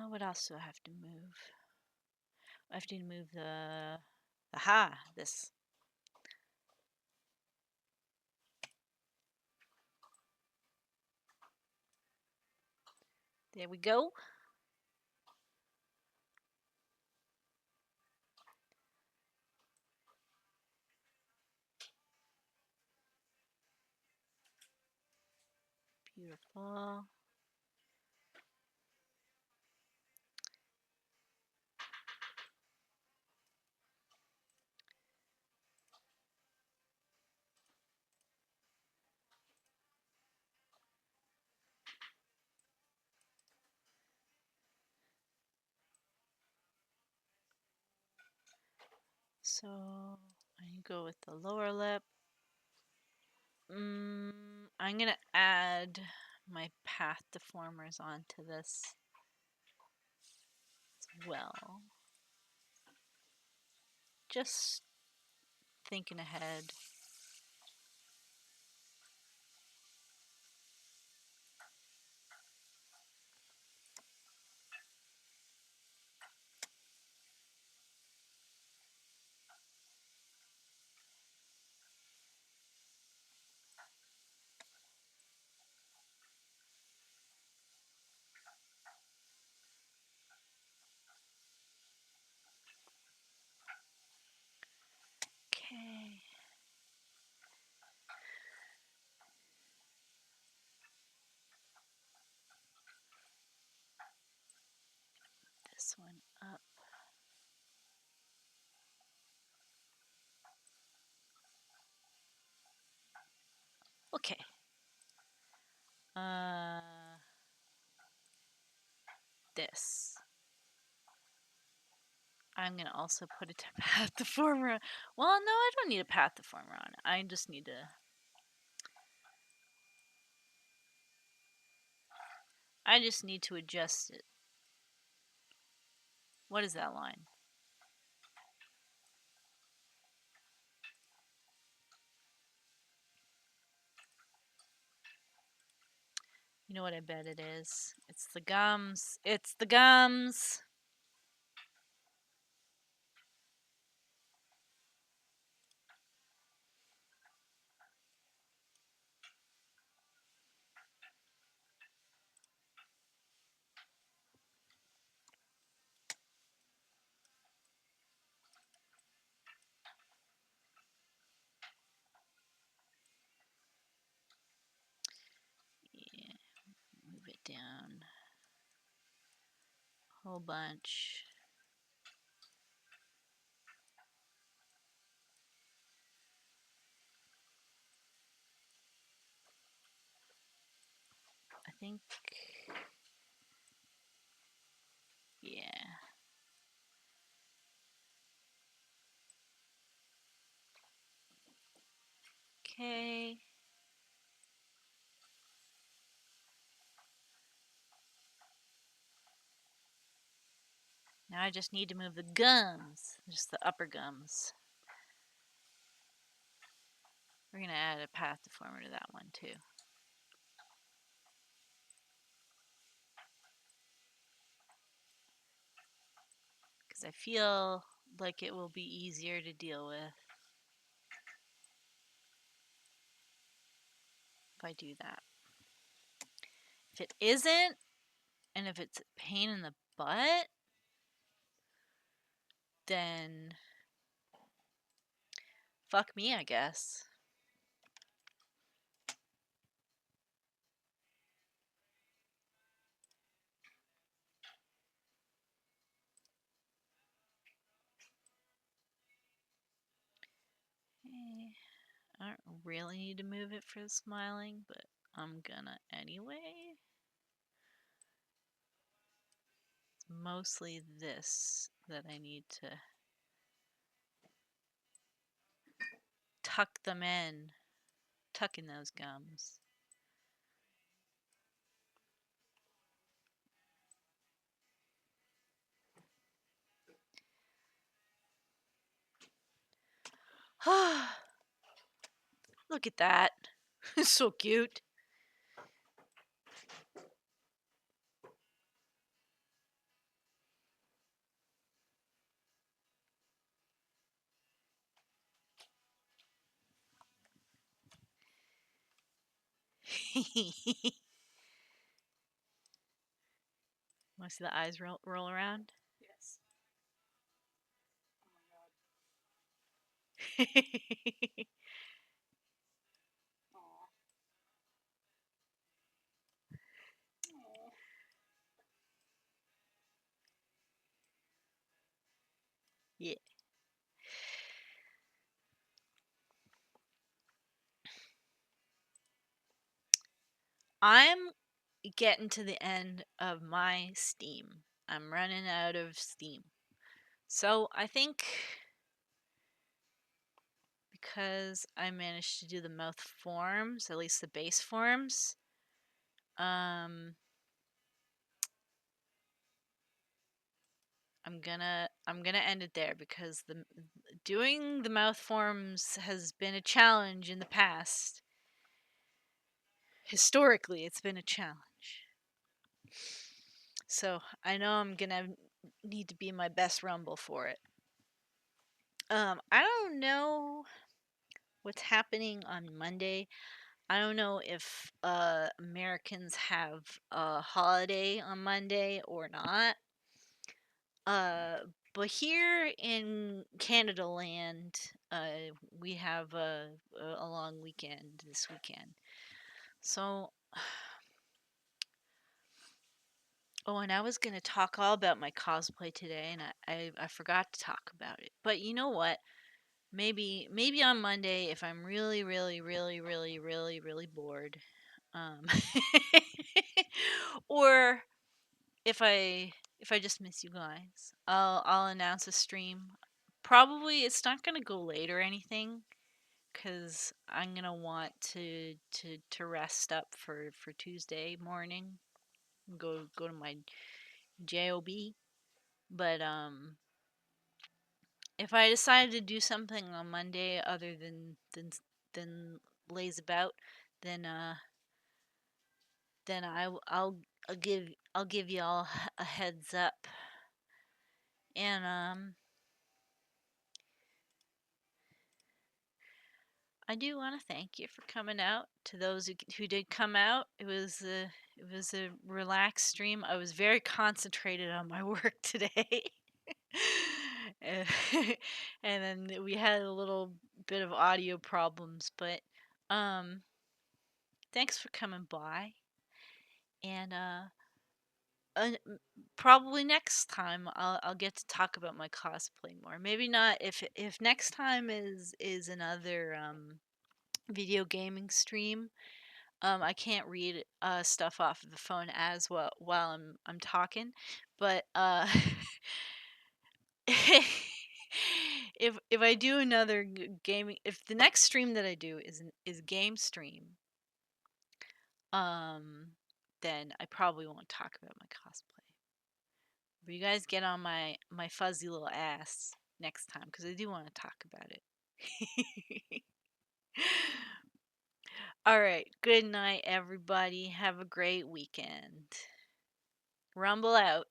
[SPEAKER 1] What else do I have to move? I have to move the. Aha! This. There we go. Beautiful. So I go with the lower lip. I'm gonna add my path deformers onto this as well. Just thinking ahead. Okay. This one up. Okay. This. I'm gonna also put a path deformer. Well, no, I don't need a path deformer on it. I just need to. I just need to adjust it. What is that line? You know what I bet it is? It's the gums. It's the gums. Yeah, move it down. Whole bunch. I think Now I just need to move the gums, just the upper gums. We're going to add a path deformer to that one too. Because I feel like it will be easier to deal with if I do that. If it isn't, and if it's a pain in the butt, then fuck me, I guess. I don't really need to move it for the smiling, but I'm gonna anyway. It's mostly this that I need to tuck them in, tuck in those gums. Look at that. It's so cute. Want to see the eyes roll around?
[SPEAKER 2] Yes. Oh my god. Aw. Aw.
[SPEAKER 1] Yeah. I'm getting to the end of my Steam. I'm running out of Steam. So I think because I managed to do the mouth forms, at least the base forms, I'm gonna end it there because the doing the mouth forms has been a challenge in the past. Historically, it's been a challenge. So I know I'm gonna need to be my best rumble for it. I don't know what's happening on Monday. I don't know if Americans have a holiday on Monday or not. Uh, but here in Canada land, we have a long weekend this weekend. So, oh, and I was gonna talk all about my cosplay today, and I forgot to talk about it. But you know what? Maybe on Monday, if I'm really bored, um, or if I just miss you guys, I'll announce a stream. Probably it's not gonna go late or anything, cause I'm gonna want to rest up for Tuesday morning. Go to my job. But if I decided to do something on Monday other than laze about, then then I'll give y'all a heads up. And I do want to thank you for coming out. To those who did come out, it was a relaxed stream. I was very concentrated on my work today. and and then we had a little bit of audio problems, but um thanks for coming by. And uh, probably next time I'll get to talk about my cosplay more. Maybe not if next time is another video gaming stream. I can't read stuff off of the phone as well while I'm talking, but if I do another gaming, if the next stream that I do is game stream, um, then I probably won't talk about my cosplay. But you guys get on my fuzzy little ass next time because I do want to talk about it. All right. Good night, everybody. Have a great weekend. Rumble out.